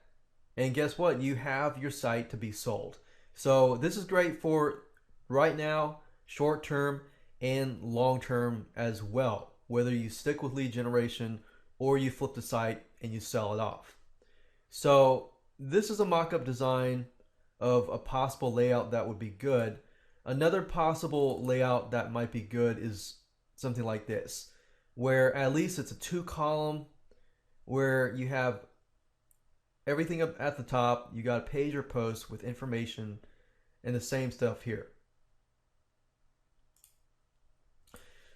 and guess what? You have your site to be sold. So this is great for right now, short term, and long term as well, whether you stick with lead generation or you flip the site and you sell it off. So this is a mock-up design of a possible layout that would be good. Another possible layout that might be good is something like this, where at least it's a 2-column, where you have everything up at the top. You got a page or post with information and the same stuff here.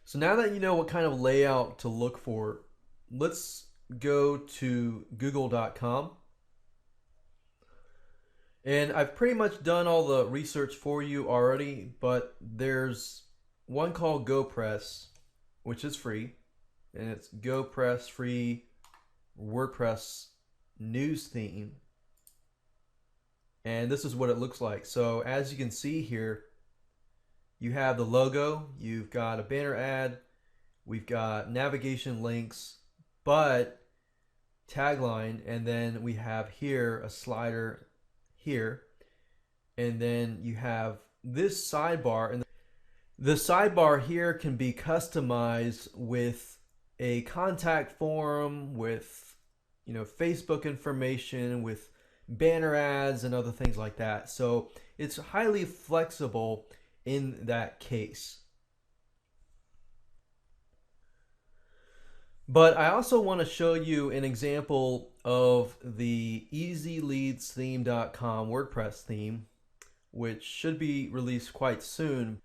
So now that you know what kind of layout to look for, let's go to google.com. And I've pretty much done all the research for you already, but there's one called GoPress, which is free, and it's GoPress free WordPress news theme. And this is what it looks like. So as you can see here, you have the logo, you've got a banner ad, we've got navigation links, but tagline, and then we have here a slider here, and then you have this sidebar, and the sidebar here can be customized with a contact form, with Facebook information, with banner ads and other things like that. So it's highly flexible in that case. But I also want to show you an example of the easyleadstheme.com WordPress theme, which should be released quite soon.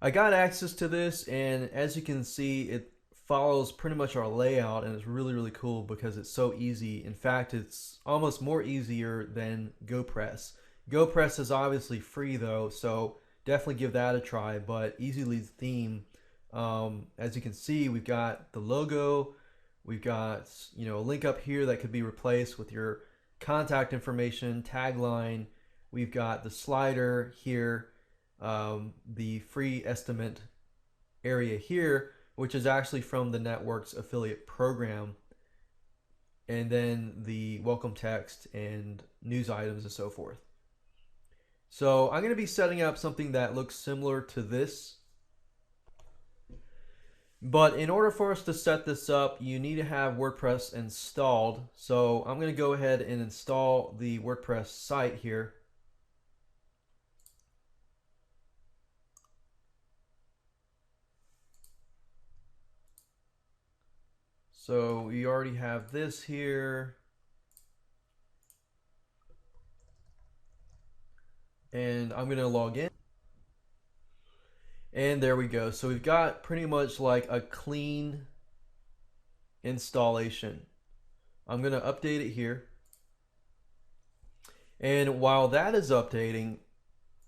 I got access to this, and as you can see, it follows pretty much our layout, and it's really, really cool because it's so easy. In fact, it's almost more easier than GoPress. GoPress is obviously free though, so definitely give that a try. But Easy Leads theme, as you can see, we've got the logo, We've got, a link up here that could be replaced with your contact information, tagline. We've got the slider here, the free estimate area here, which is actually from the network's affiliate program, and then the welcome text and news items and so forth. So I'm going to be setting up something that looks similar to this. But in order for us to set this up, you need to have WordPress installed. So I'm going to go ahead and install the WordPress site here. So we already have this here. And I'm going to log in. And there we go. So we've got pretty much like a clean installation. I'm going to update it here. And while that is updating,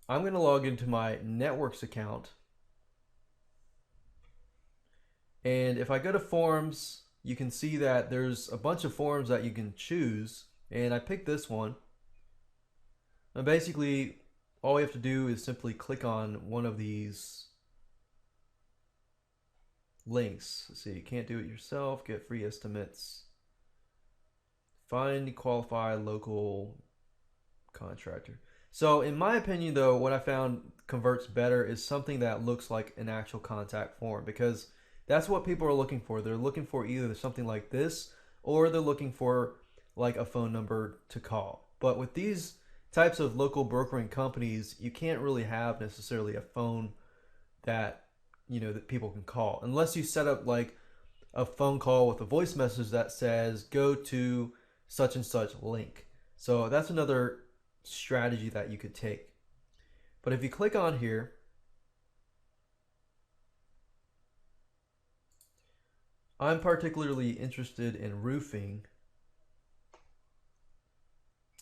I'm going to log into my networks account. And if I go to forms, you can see that there's a bunch of forms that you can choose. And I picked this one. And basically, all you have to do is simply click on one of these links. Let's see, you can't do it yourself, get free estimates, find qualified local contractor. So in my opinion though, what I found converts better is something that looks like an actual contact form, because that's what people are looking for. They're looking for either something like this, or they're looking for like a phone number to call. But with these types of local brokering companies, you can't really have necessarily a phone that that people can call, unless you set up like a phone call with a voice message that says go to such and such link. So that's another strategy that you could take. But if you click on here, I'm particularly interested in roofing.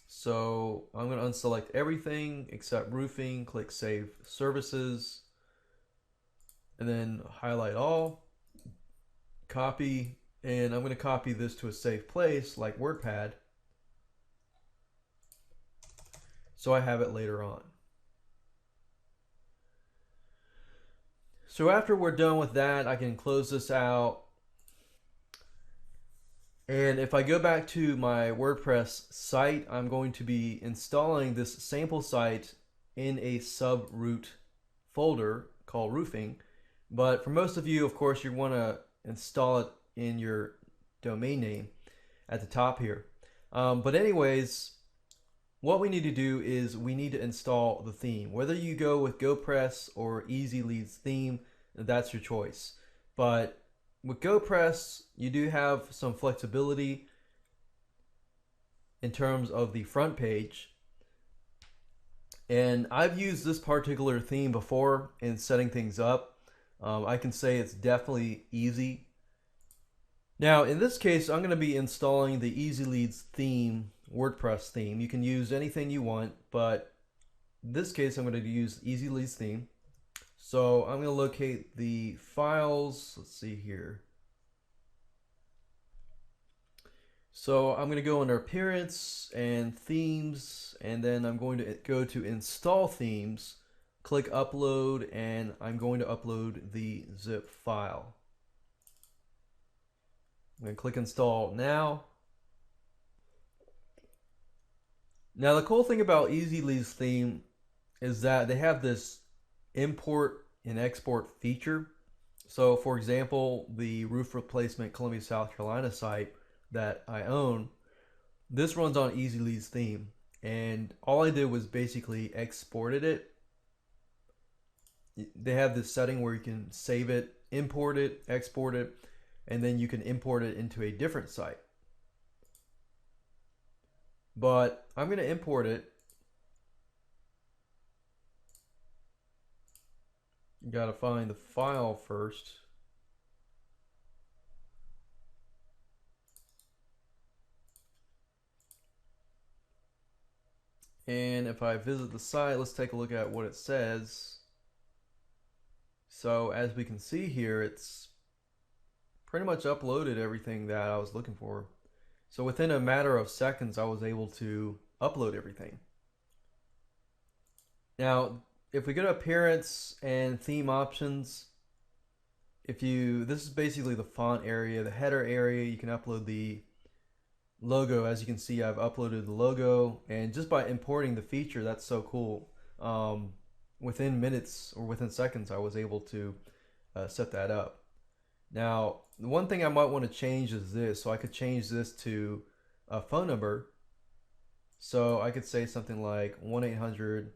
So I'm going to unselect everything except roofing, click Save Services, and then highlight all, copy, and I'm going to copy this to a safe place like WordPad, so I have it later on. So after we're done with that, I can close this out. And if I go back to my WordPress site, I'm going to be installing this sample site in a subroot folder called roofing. But for most of you, of course, you want to install it in your domain name at the top here. But anyways, what we need to do is we need to install the theme. Whether you go with GoPress or EasyLeads theme, that's your choice. But with GoPress, you do have some flexibility in terms of the front page. And I've used this particular theme before in setting things up. I can say it's definitely easy. Now, in this case, I'm going to be installing the EasyLeads theme, WordPress theme. You can use anything you want, but in this case, I'm going to use EasyLeads theme. So I'm going to locate the files. Let's see here. So I'm going to go under Appearance and Themes, and then I'm going to go to Install Themes, click Upload, and I'm going to upload the zip file. I'm going to click Install now. Now the cool thing about EasyLeads theme is that they have this import and export feature. So for example, the roof replacement Columbia, South Carolina site that I own, this runs on EasyLeads theme, and all I did was basically exported it. They have this setting where you can save it, import it, export it, and then you can import it into a different site. But I'm going to import it. You got to find the file first. And if I visit the site, let's take a look at what it says. So as we can see here, it's pretty much uploaded everything that I was looking for. So within a matter of seconds, I was able to upload everything. Now, if we go to appearance and theme options, this is basically the font area, the header area. You can upload the logo. As you can see, I've uploaded the logo, and just by importing the feature, that's so cool. Within minutes or within seconds, I was able to set that up. Now, the one thing I might want to change is this. So I could change this to a phone number. So I could say something like 1-800-8888.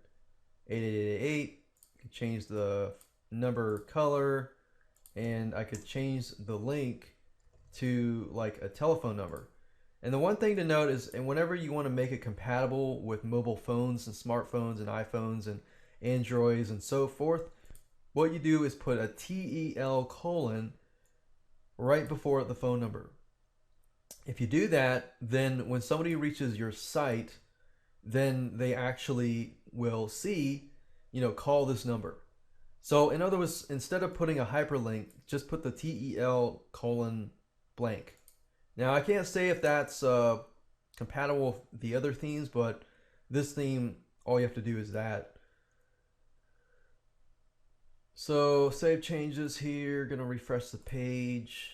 I could change the number color, and I could change the link to like a telephone number. And the one thing to note is, and whenever you want to make it compatible with mobile phones and smartphones and iPhones and Androids and so forth, what you do is put a TEL colon right before the phone number. If you do that, then when somebody reaches your site, then they actually will see, call this number. So in other words, instead of putting a hyperlink, just put the TEL colon blank. Now I can't say if that's compatible with the other themes, but this theme, all you have to do is that. So save changes here, gonna refresh the page.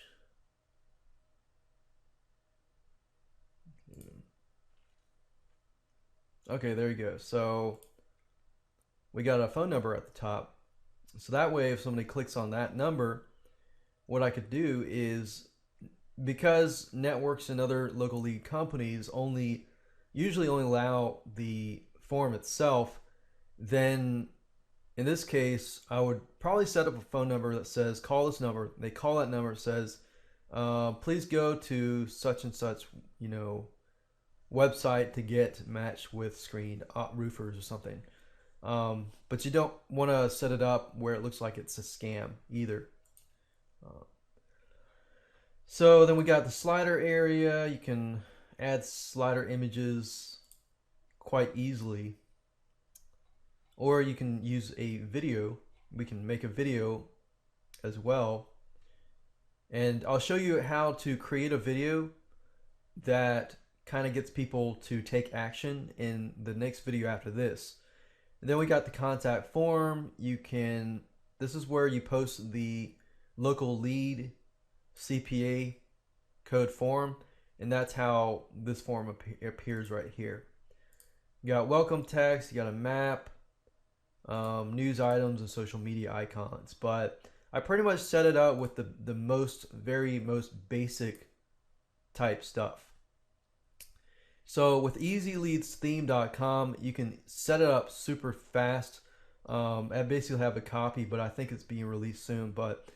Okay, there you go. So we got a phone number at the top. So that way, if somebody clicks on that number, what I could do is, because networks and other local lead companies usually only allow the form itself, then in this case, I would probably set up a phone number that says, call this number. They call that number, says, please go to such and such, website to get matched with screened roofers or something. But you don't want to set it up where it looks like it's a scam either. So then we got the slider area. You can add slider images quite easily. Or you can use a video. We can make a video as well. And I'll show you how to create a video that kind of gets people to take action in the next video after this. And then we got the contact form. This is where you post the local lead CPA code form, and that's how this form appears right here. You got welcome text, you got a map, news items, and social media icons. But I pretty much set it up with the very most basic type stuff. So with EasyLeadsTheme.com, you can set it up super fast. I basically have a copy, but I think it's being released soon. But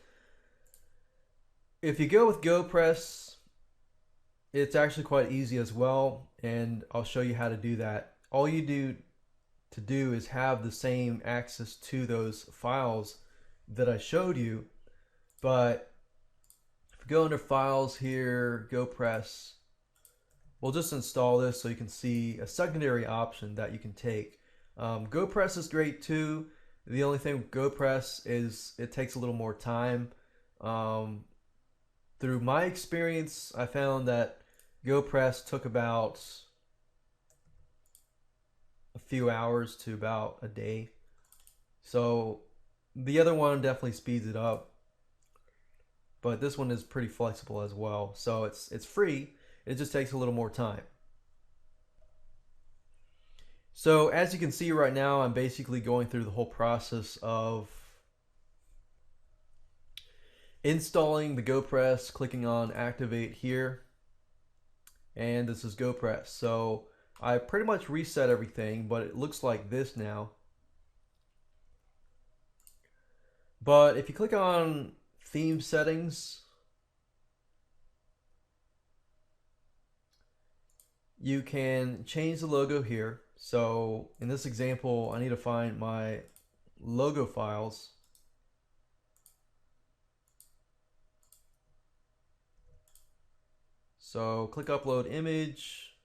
if you go with GoPress, it's actually quite easy as well, and I'll show you how to do that. All you do is have the same access to those files that I showed you, but if you go under Files here, GoPress, we'll just install this so you can see a secondary option that you can take. GoPress is great too. The only thing with GoPress is it takes a little more time. Through my experience, I found that GoPress took about a few hours to about a day. So the other one definitely speeds it up, but this one is pretty flexible as well. So it's free. It just takes a little more time. So as you can see right now, I'm basically going through the whole process of installing the GoPress, clicking on activate here, and this is GoPress. So I pretty much reset everything, but it looks like this now. But if you click on theme settings, you can change the logo here. So in this example, I need to find my logo files. So click upload image.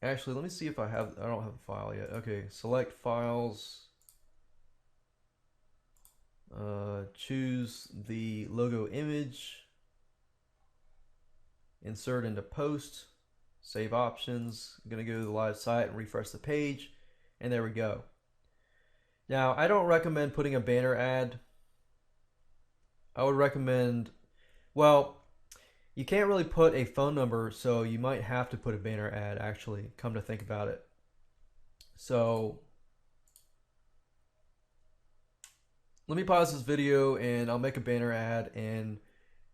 Actually, let me see if I don't have a file yet. Okay, select files. choose the logo image, insert into post, save options. I'm going to go to the live site and refresh the page, and there we go. Now, I don't recommend putting a banner ad. I would recommend, well, you can't really put a phone number, so you might have to put a banner ad, actually, come to think about it. So let me pause this video and I'll make a banner ad and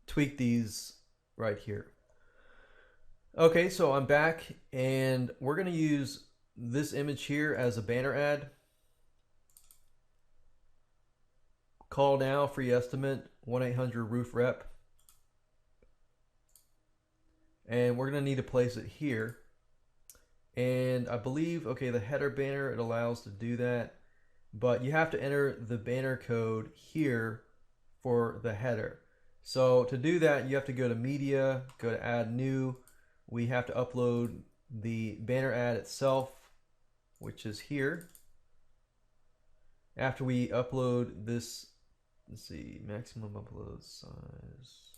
tweak these right here. Okay, so I'm back and we're going to use this image here as a banner ad. Call now, free estimate, 1-800-ROOF-REP. And we're going to need to place it here. And I believe, okay, the header banner, it allows to do that. But you have to enter the banner code here for the header. So to do that, you have to go to media, go to add new. We have to upload the banner ad itself, which is here. After we upload this, let's see, maximum upload size.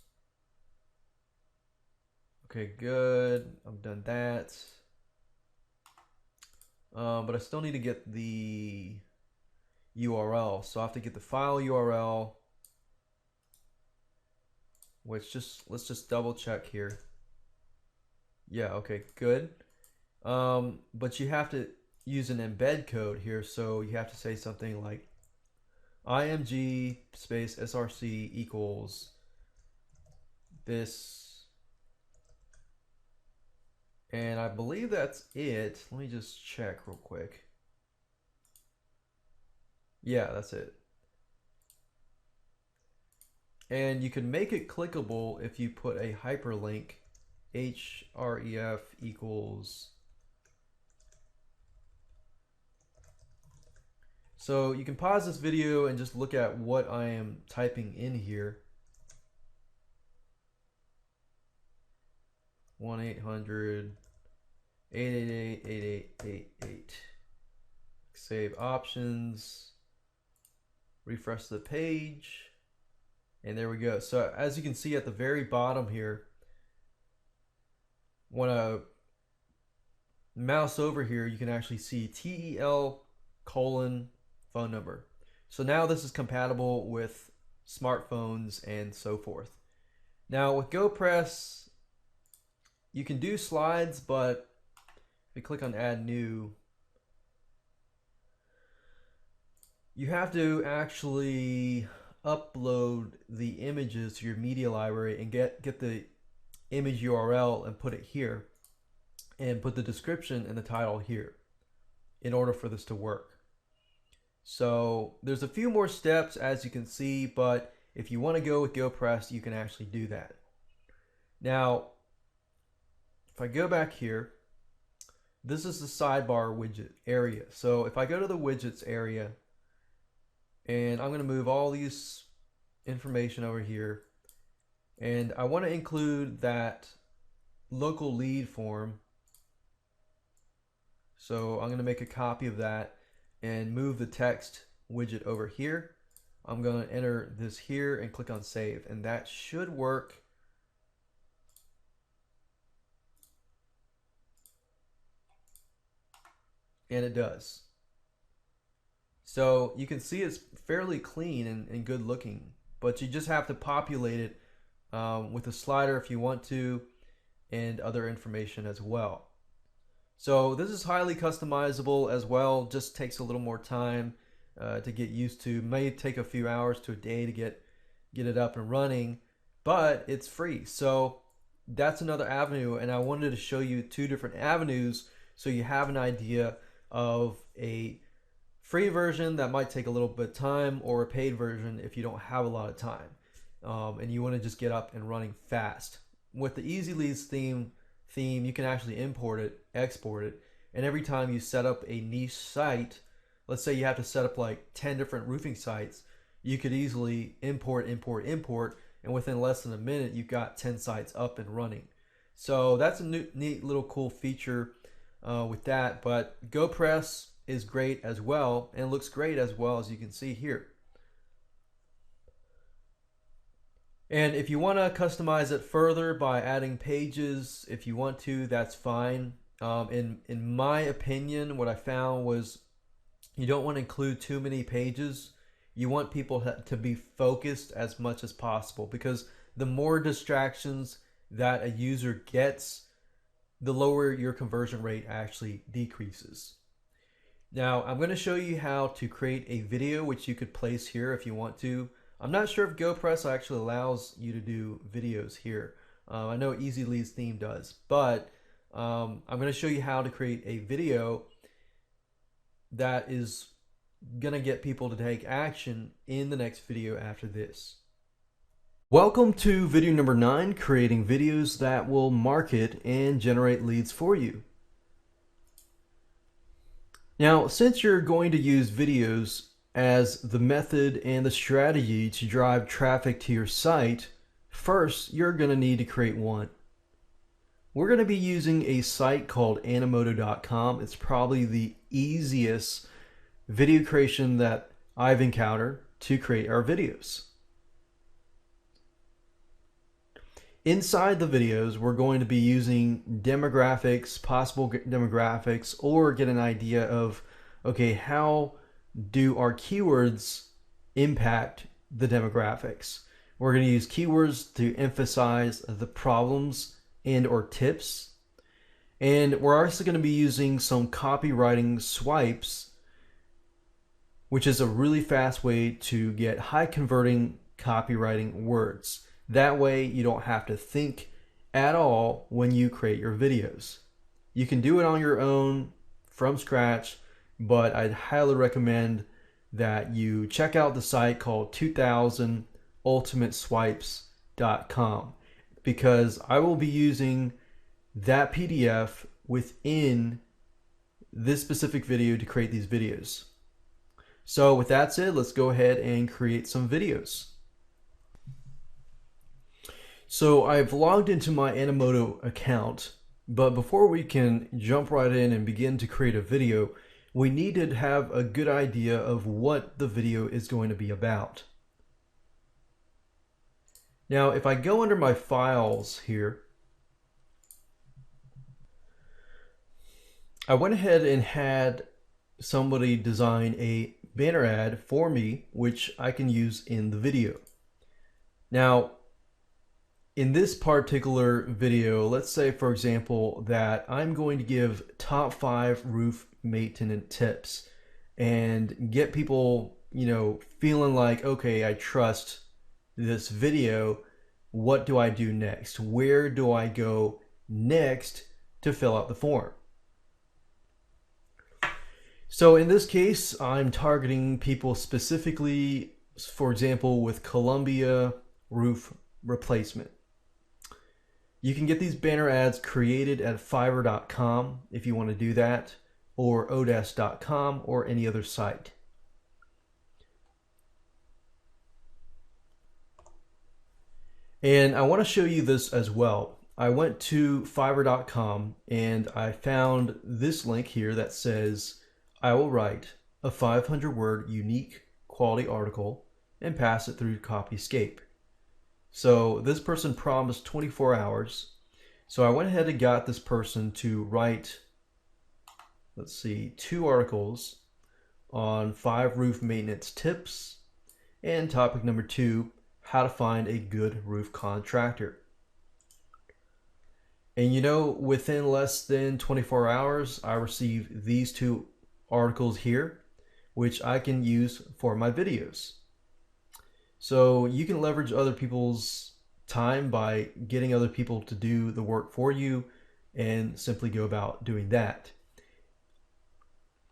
Okay, good. I've done that. But I still need to get the URL. So I have to get the file URL, which let's just double check here. Yeah, okay, good. But you have to use an embed code here. So you have to say something like IMG space SRC equals this. And I believe that's it. Let me just check real quick. Yeah, that's it. And you can make it clickable if you put a hyperlink, href equals. So you can pause this video and just look at what I am typing in here. 1-800-888-8888. Save options. Refresh the page. And there we go. So as you can see at the very bottom here, when I mouse over here, you can actually see TEL : phone number. So now this is compatible with smartphones and so forth. Now with GoPress, you can do slides, but if you click on add new, you have to actually upload the images to your media library and get the image URL and put it here and put the description and the title here in order for this to work. So there's a few more steps, as you can see, but if you want to go with GoPress, you can actually do that. Now, if I go back here, this is the sidebar widget area. So if I go to the widgets area, and I'm going to move all these information over here, and I want to include that local lead form. So I'm going to make a copy of that and move the text widget over here. I'm going to enter this here and click on save, and that should work. And it does. So you can see it's fairly clean and good looking, but you just have to populate it with a slider if you want to, and other information as well. So this is highly customizable as well, just takes a little more time to get used to. May take a few hours to a day to get it up and running, but it's free. So that's another avenue, and I wanted to show you two different avenues so you have an idea of a free version that might take a little bit of time, or a paid version if you don't have a lot of time and you want to just get up and running fast. With the Easy Leads theme, you can actually import it, export it, and every time you set up a niche site, let's say you have to set up like 10 different roofing sites, you could easily import, and within less than a minute you've got 10 sites up and running. So that's a neat little cool feature with that. But GoPress is great as well, and looks great as well, as you can see here. And if you want to customize it further by adding pages, if you want to, that's fine. In my opinion, what I found was you don't want to include too many pages. You want people to be focused as much as possible, because the more distractions that a user gets, the lower your conversion rate actually decreases. Now, I'm going to show you how to create a video, which you could place here if you want to. I'm not sure if GoPress actually allows you to do videos here. I know Easy Leads theme does, but I'm going to show you how to create a video that is going to get people to take action in the next video after this. Welcome to video number 9, creating videos that will market and generate leads for you. Now, since you're going to use videos as the method and the strategy to drive traffic to your site, first you're going to need to create one. We're going to be using a site called Animoto.com. It's probably the easiest video creation that I've encountered to create our videos. Inside the videos, we're going to be using demographics, possible demographics, or get an idea of, okay, how do our keywords impact the demographics? We're going to use keywords to emphasize the problems and or tips. And we're also going to be using some copywriting swipes, which is a really fast way to get high converting copywriting words. That way you don't have to think at all when you create your videos. You can do it on your own from scratch, but I'd highly recommend that you check out the site called 2000ultimateswipes.com, because I will be using that PDF within this specific video to create these videos. So with that said, let's go ahead and create some videos. So I've logged into my Animoto account, but before we can jump right in and begin to create a video, we need to have a good idea of what the video is going to be about. Now, if I go under my files here, I went ahead and had somebody design a banner ad for me, which I can use in the video. Now, in this particular video, let's say, for example, that I'm going to give top 5 roof maintenance tips and get people, feeling like, okay, I trust this video. What do I do next? Where do I go next to fill out the form? So in this case, I'm targeting people specifically, for example, with Columbia roof replacement. You can get these banner ads created at Fiverr.com if you want to do that, or Odesk.com, or any other site. And I want to show you this as well. I went to Fiverr.com and I found this link here that says, I will write a 500-word unique quality article and pass it through Copyscape. So this person promised 24 hours. So I went ahead and got this person to write, let's see, 2 articles on 5 roof maintenance tips, and topic number 2, how to find a good roof contractor. And within less than 24 hours, I received these 2 articles here, which I can use for my videos. So you can leverage other people's time by getting other people to do the work for you and simply go about doing that.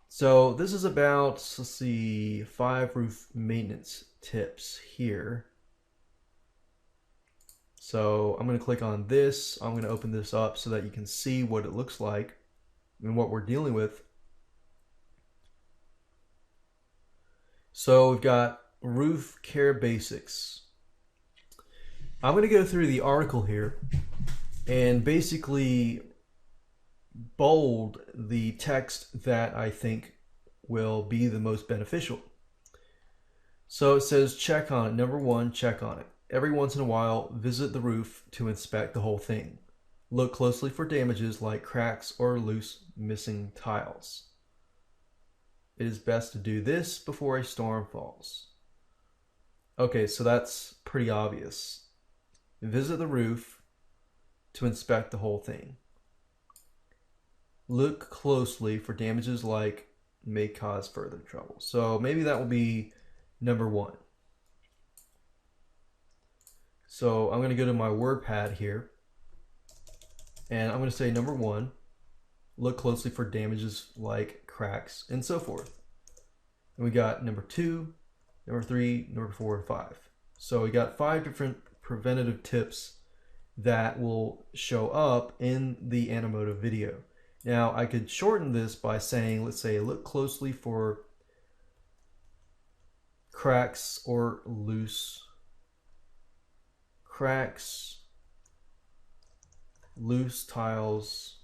So this is about, let's see, 5 roof maintenance tips here. So I'm going to click on this. I'm going to open this up so that you can see what it looks like and what we're dealing with. So we've got roof care basics. I'm going to go through the article here and basically bold the text that I think will be the most beneficial. So it says check on it. Number 1, check on it. every once in a while, visit the roof to inspect the whole thing. Look closely for damages like cracks or loose missing tiles. It is best to do this before a storm falls. Okay, so that's pretty obvious. Visit the roof to inspect the whole thing. Look closely for damages like may cause further trouble. So maybe that will be number 1. So I'm going to go to my WordPad here, and I'm going to say number 1, look closely for damages like cracks and so forth. And we got number 2, number 3, number 4, and 5. So we got 5 different preventative tips that will show up in the Animoto video. Now I could shorten this by saying, let's say, look closely for cracks or loose tiles,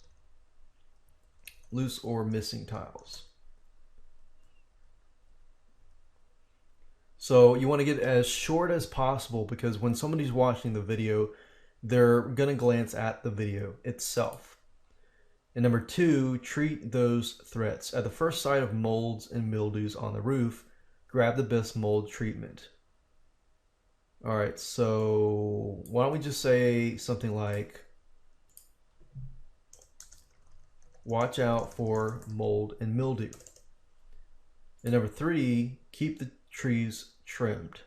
loose or missing tiles. So you want to get as short as possible, because when somebody's watching the video, they're going to glance at the video itself. And number 2, treat those threats. At the first sight of molds and mildews on the roof, grab the best mold treatment. All right, so why don't we just say something like, watch out for mold and mildew. And number 3, keep the trees trimmed.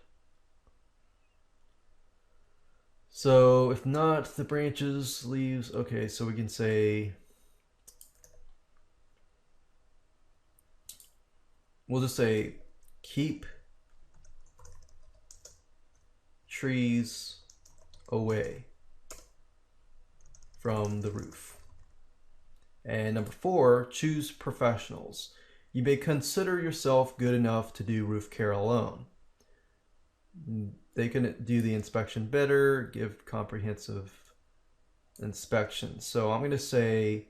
So if not, the branches, leaves, okay, so we can say, we'll just say, keep trees away from the roof. And number 4, choose professionals. You may consider yourself good enough to do roof care alone. They can do the inspection better, give comprehensive inspection. So I'm going to say,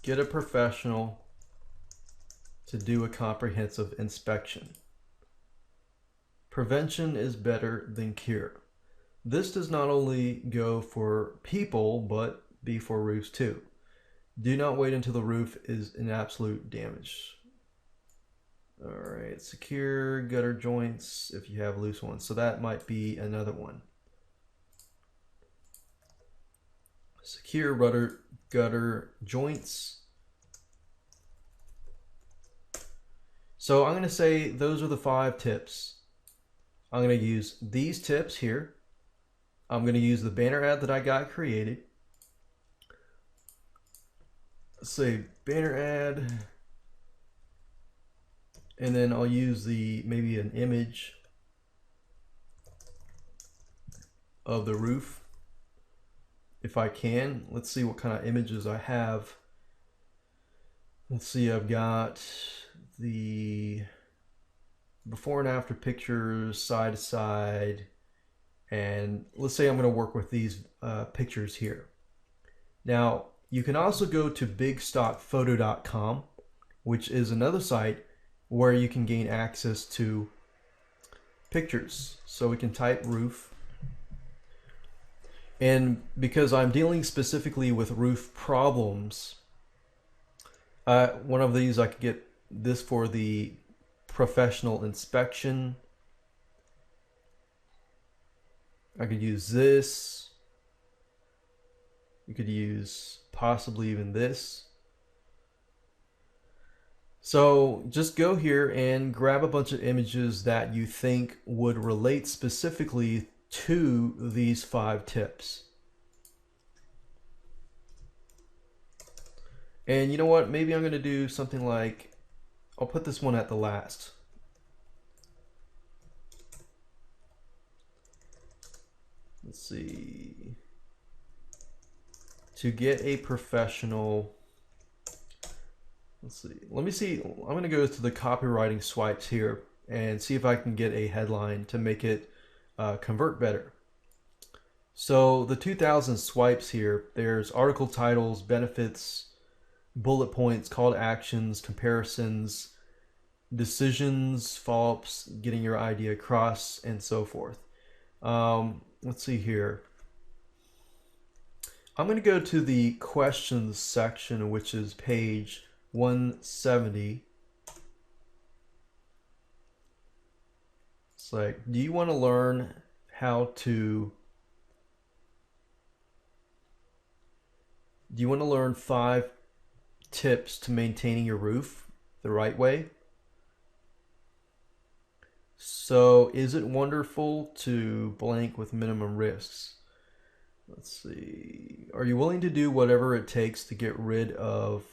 get a professional to do a comprehensive inspection. Prevention is better than cure. This does not only go for people, but be for roofs too. Do not wait until the roof is in absolute damage. All right, secure gutter joints if you have loose ones. So that might be another one. Secure gutter joints. So I'm going to say those are the 5 tips. I'm going to use these tips here. I'm going to use the banner ad that I got created. Let's say banner ad. And then I'll use maybe an image of the roof if I can. Let's see what kind of images I have. Let's see, I've got the before and after pictures, side to side, and let's say I'm going to work with these pictures here. Now you can also go to bigstockphoto.com, which is another site where you can gain access to pictures. So we can type roof, and because I'm dealing specifically with roof problems, one of these I could get this for the professional inspection. I could use this. You could use possibly even this. So just go here and grab a bunch of images that you think would relate specifically to these 5 tips. And you know what? Maybe I'm going to do something like, I'll put this one at the last. Let's see. To get a professional, let's see. Let me see. I'm going to go to the copywriting swipes here and see if I can get a headline to make it convert better. So the 2000 swipes here, there's article titles, benefits, bullet points, call to actions, comparisons, decisions, follow-ups, getting your idea across, and so forth. Let's see here. I'm going to go to the questions section, which is page 170. It's like, do you want to learn how to... Do you want to learn 5 tips to maintaining your roof the right way? So, is it wonderful to blank with minimum risks? Let's see. Are you willing to do whatever it takes to get rid of...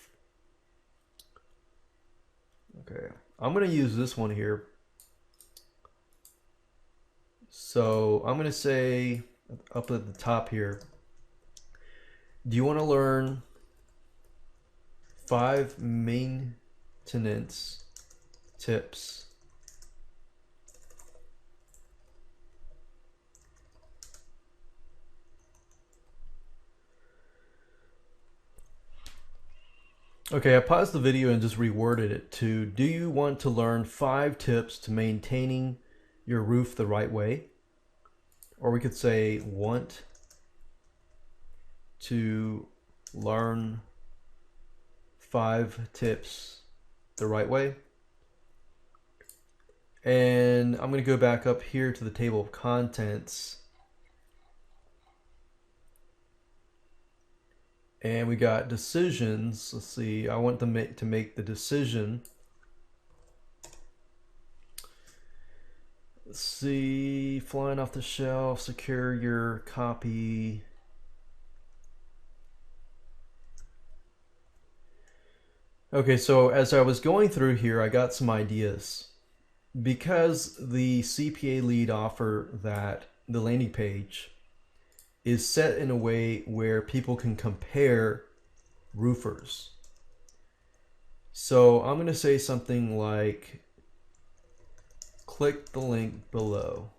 Okay, I'm going to use this one here. So, I'm going to say up at the top here, do you want to learn 5 maintenance tips Okay, I paused the video and just reworded it to, do you want to learn 5 tips to maintaining your roof the right way? Or we could say, want to learn 5 tips the right way. And I'm going to go back up here to the table of contents. And we got decisions. Let's see, I want them to make the decision. Let's see, flying off the shelf, secure your copy. Okay, so as I was going through here, I got some ideas. Because the CPA lead offer that the landing page is set in a way where people can compare roofers. So I'm going to say something like, click the link below.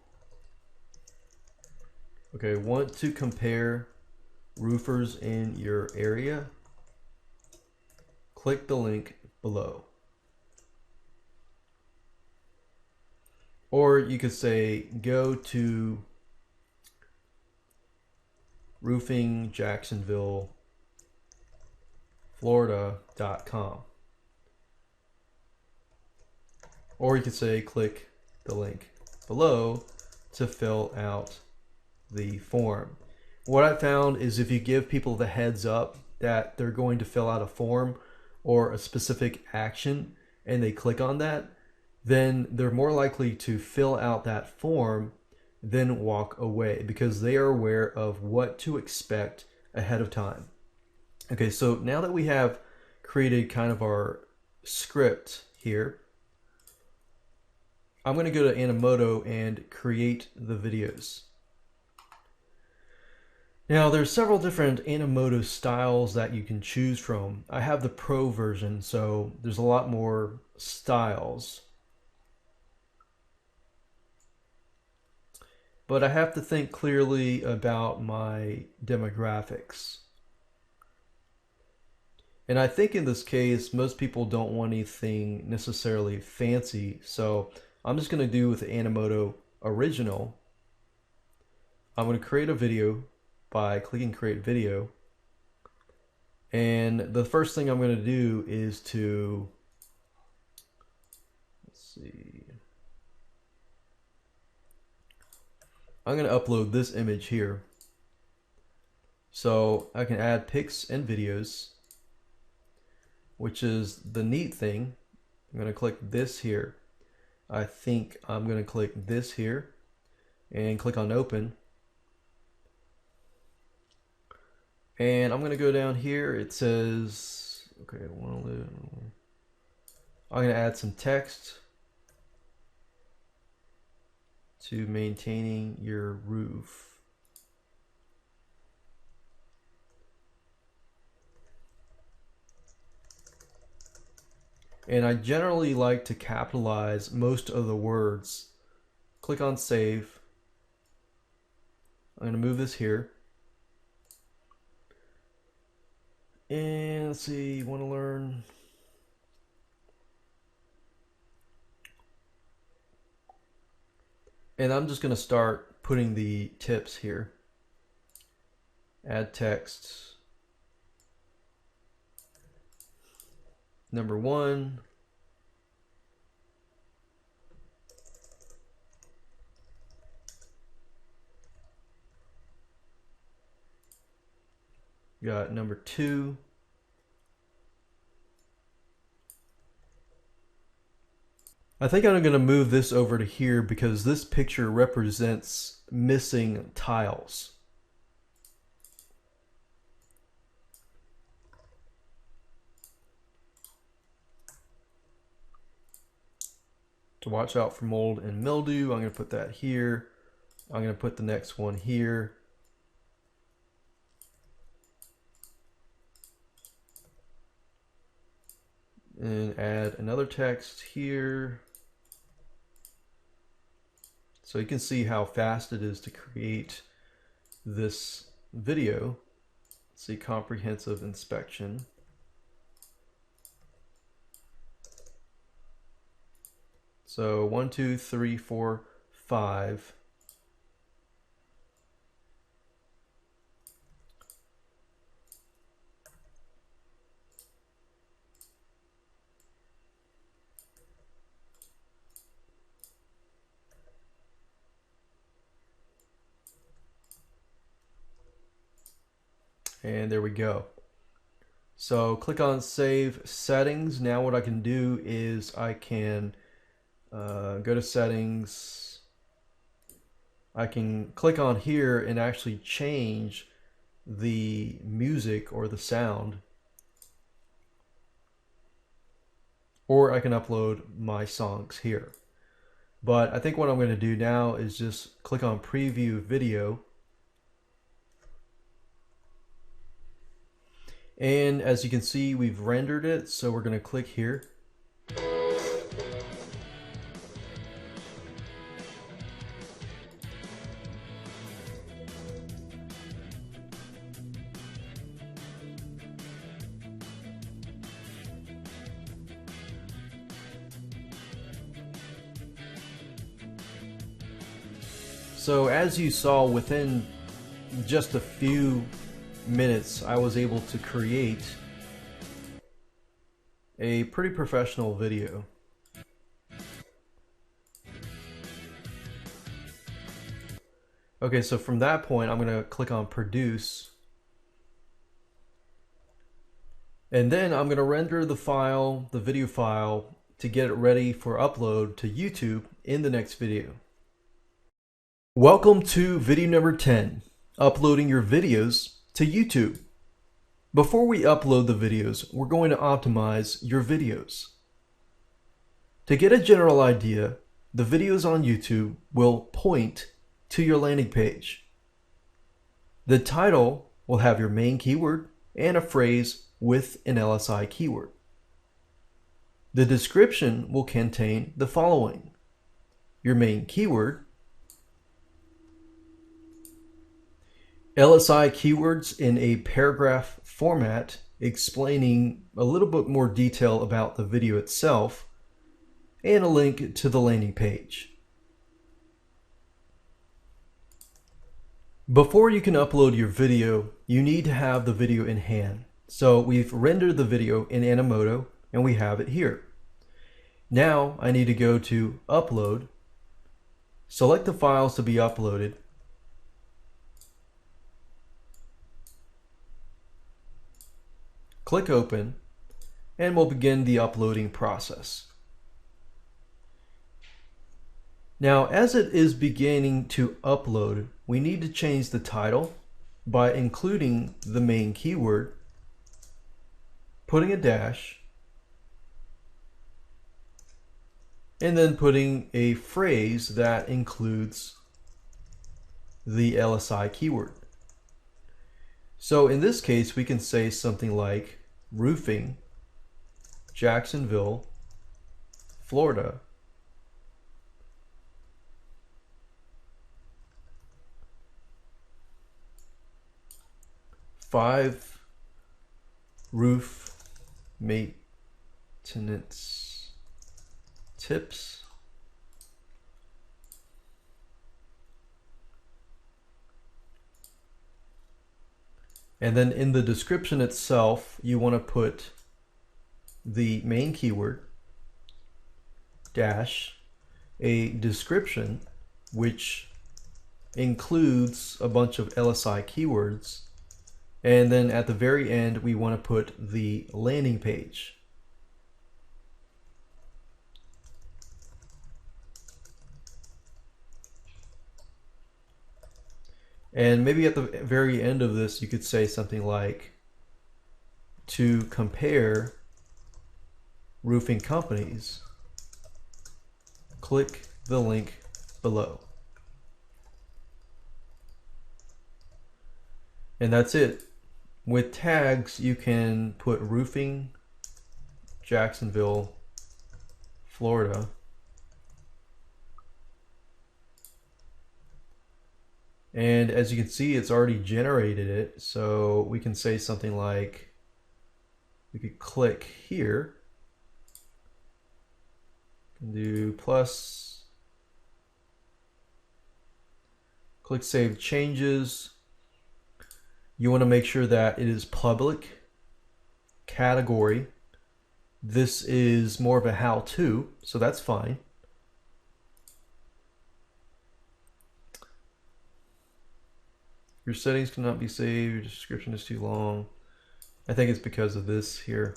Okay, want to compare roofers in your area? Click the link below. Or you could say, go to roofingjacksonvilleflorida.com. Or you could say, click the link below to fill out the form. What I found is if you give people the heads up that they're going to fill out a form or a specific action and they click on that, then they're more likely to fill out that form than walk away because they are aware of what to expect ahead of time. Okay, so now that we have created kind of our script here, I'm going to go to Animoto and create the videos. Now there's several different Animoto styles that you can choose from. I have the Pro version, so there's a lot more styles. But I have to think clearly about my demographics. And I think in this case, most people don't want anything necessarily fancy. So I'm just going to do with the Animoto original. I'm going to create a video by clicking create video. And the first thing I'm going to do is to, let's see, I'm going to upload this image here. So I can add pics and videos, which is the neat thing. I'm going to click this here. I think I'm going to click this here and click on open. And I'm going to go down here. It says, okay, I'm going to add some text to maintaining your roof. And I generally like to capitalize most of the words. Click on save. I'm going to move this here. And let's see, want to learn. And I'm just going to start putting the tips here. Add text. Number 1. Got number 2. I think I'm going to move this over to here because this picture represents missing tiles. To watch out for mold and mildew, I'm going to put that here. I'm going to put the next one here. And add another text here. So you can see how fast it is to create this video. Let's see, comprehensive inspection. So 1, 2, 3, 4, 5. And there we go. So click on Save Settings. Now what I can do is I can go to Settings. I can click on here and actually change the music or the sound. Or I can upload my songs here. But I think what I'm going to do now is just click on Preview Video. And as you can see, we've rendered it, so we're going to click here. So as you saw, within just a few minutes, I was able to create a pretty professional video. Okay, so from that point, I'm going to click on Produce. And then I'm going to render the file, the video file, to get it ready for upload to YouTube in the next video. Welcome to video number 10, uploading your videos to YouTube. Before we upload the videos, we're going to optimize your videos. To get a general idea, the videos on YouTube will point to your landing page. The title will have your main keyword and a phrase with an LSI keyword. The description will contain the following: your main keyword, LSI keywords in a paragraph format explaining a little bit more detail about the video itself, and a link to the landing page. Before you can upload your video, you need to have the video in hand. So we've rendered the video in Animoto and we have it here. Now I need to go to Upload, select the files to be uploaded, click Open, and we'll begin the uploading process. Now, as it is beginning to upload, we need to change the title by including the main keyword, putting a dash, and then putting a phrase that includes the LSI keyword. So in this case, we can say something like roofing, Jacksonville, Florida. 5 roof maintenance tips. And then in the description itself, you want to put the main keyword dash a description, which includes a bunch of LSI keywords. And then at the very end, we want to put the landing page. And maybe at the very end of this, you could say something like, to compare roofing companies, click the link below. And that's it. With tags, you can put roofing, Jacksonville, Florida. And as you can see, it's already generated it. So we can say something like, we could click here, do plus, click Save Changes. You want to make sure that it is public, category. This is more of a how-to, so that's fine. Your settings cannot be saved, your description is too long. I think it's because of this here.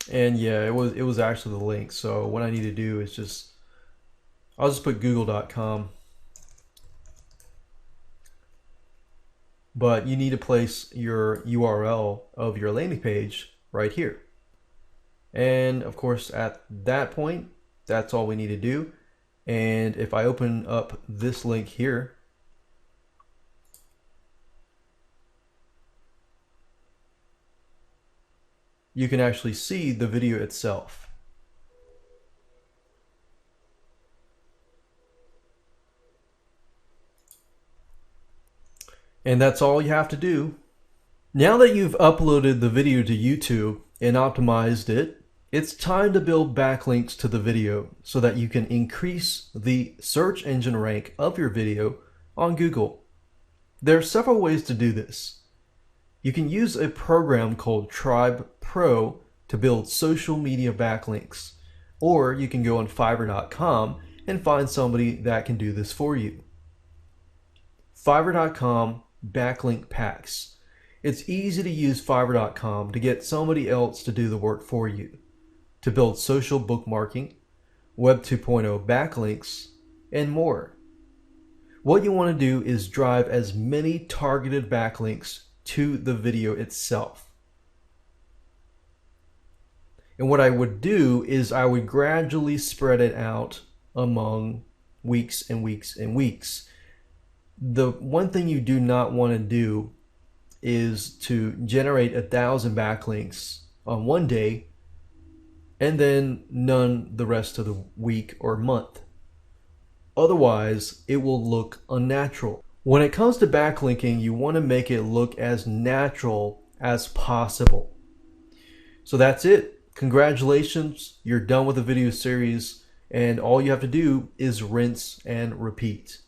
And yeah, it was actually the link. So what I need to do is I'll just put google.com. But you need to place your URL of your landing page right here. And of course, at that point, that's all we need to do. And if I open up this link here, you can actually see the video itself. And that's all you have to do. Now that you've uploaded the video to YouTube and optimized it, it's time to build backlinks to the video so that you can increase the search engine rank of your video on Google. There are several ways to do this. You can use a program called Tribe Pro to build social media backlinks, or you can go on Fiverr.com and find somebody that can do this for you. Fiverr.com backlink packs. It's easy to use Fiverr.com to get somebody else to do the work for you, to build social bookmarking, Web 2.0 backlinks, and more. What you want to do is drive as many targeted backlinks to the video itself. And what I would do is I would gradually spread it out among weeks and weeks and weeks. The one thing you do not want to do is to generate 1,000 backlinks on one day and then none the rest of the week or month. Otherwise, it will look unnatural. When it comes to backlinking, you want to make it look as natural as possible. So that's it. Congratulations, you're done with the video series, and all you have to do is rinse and repeat.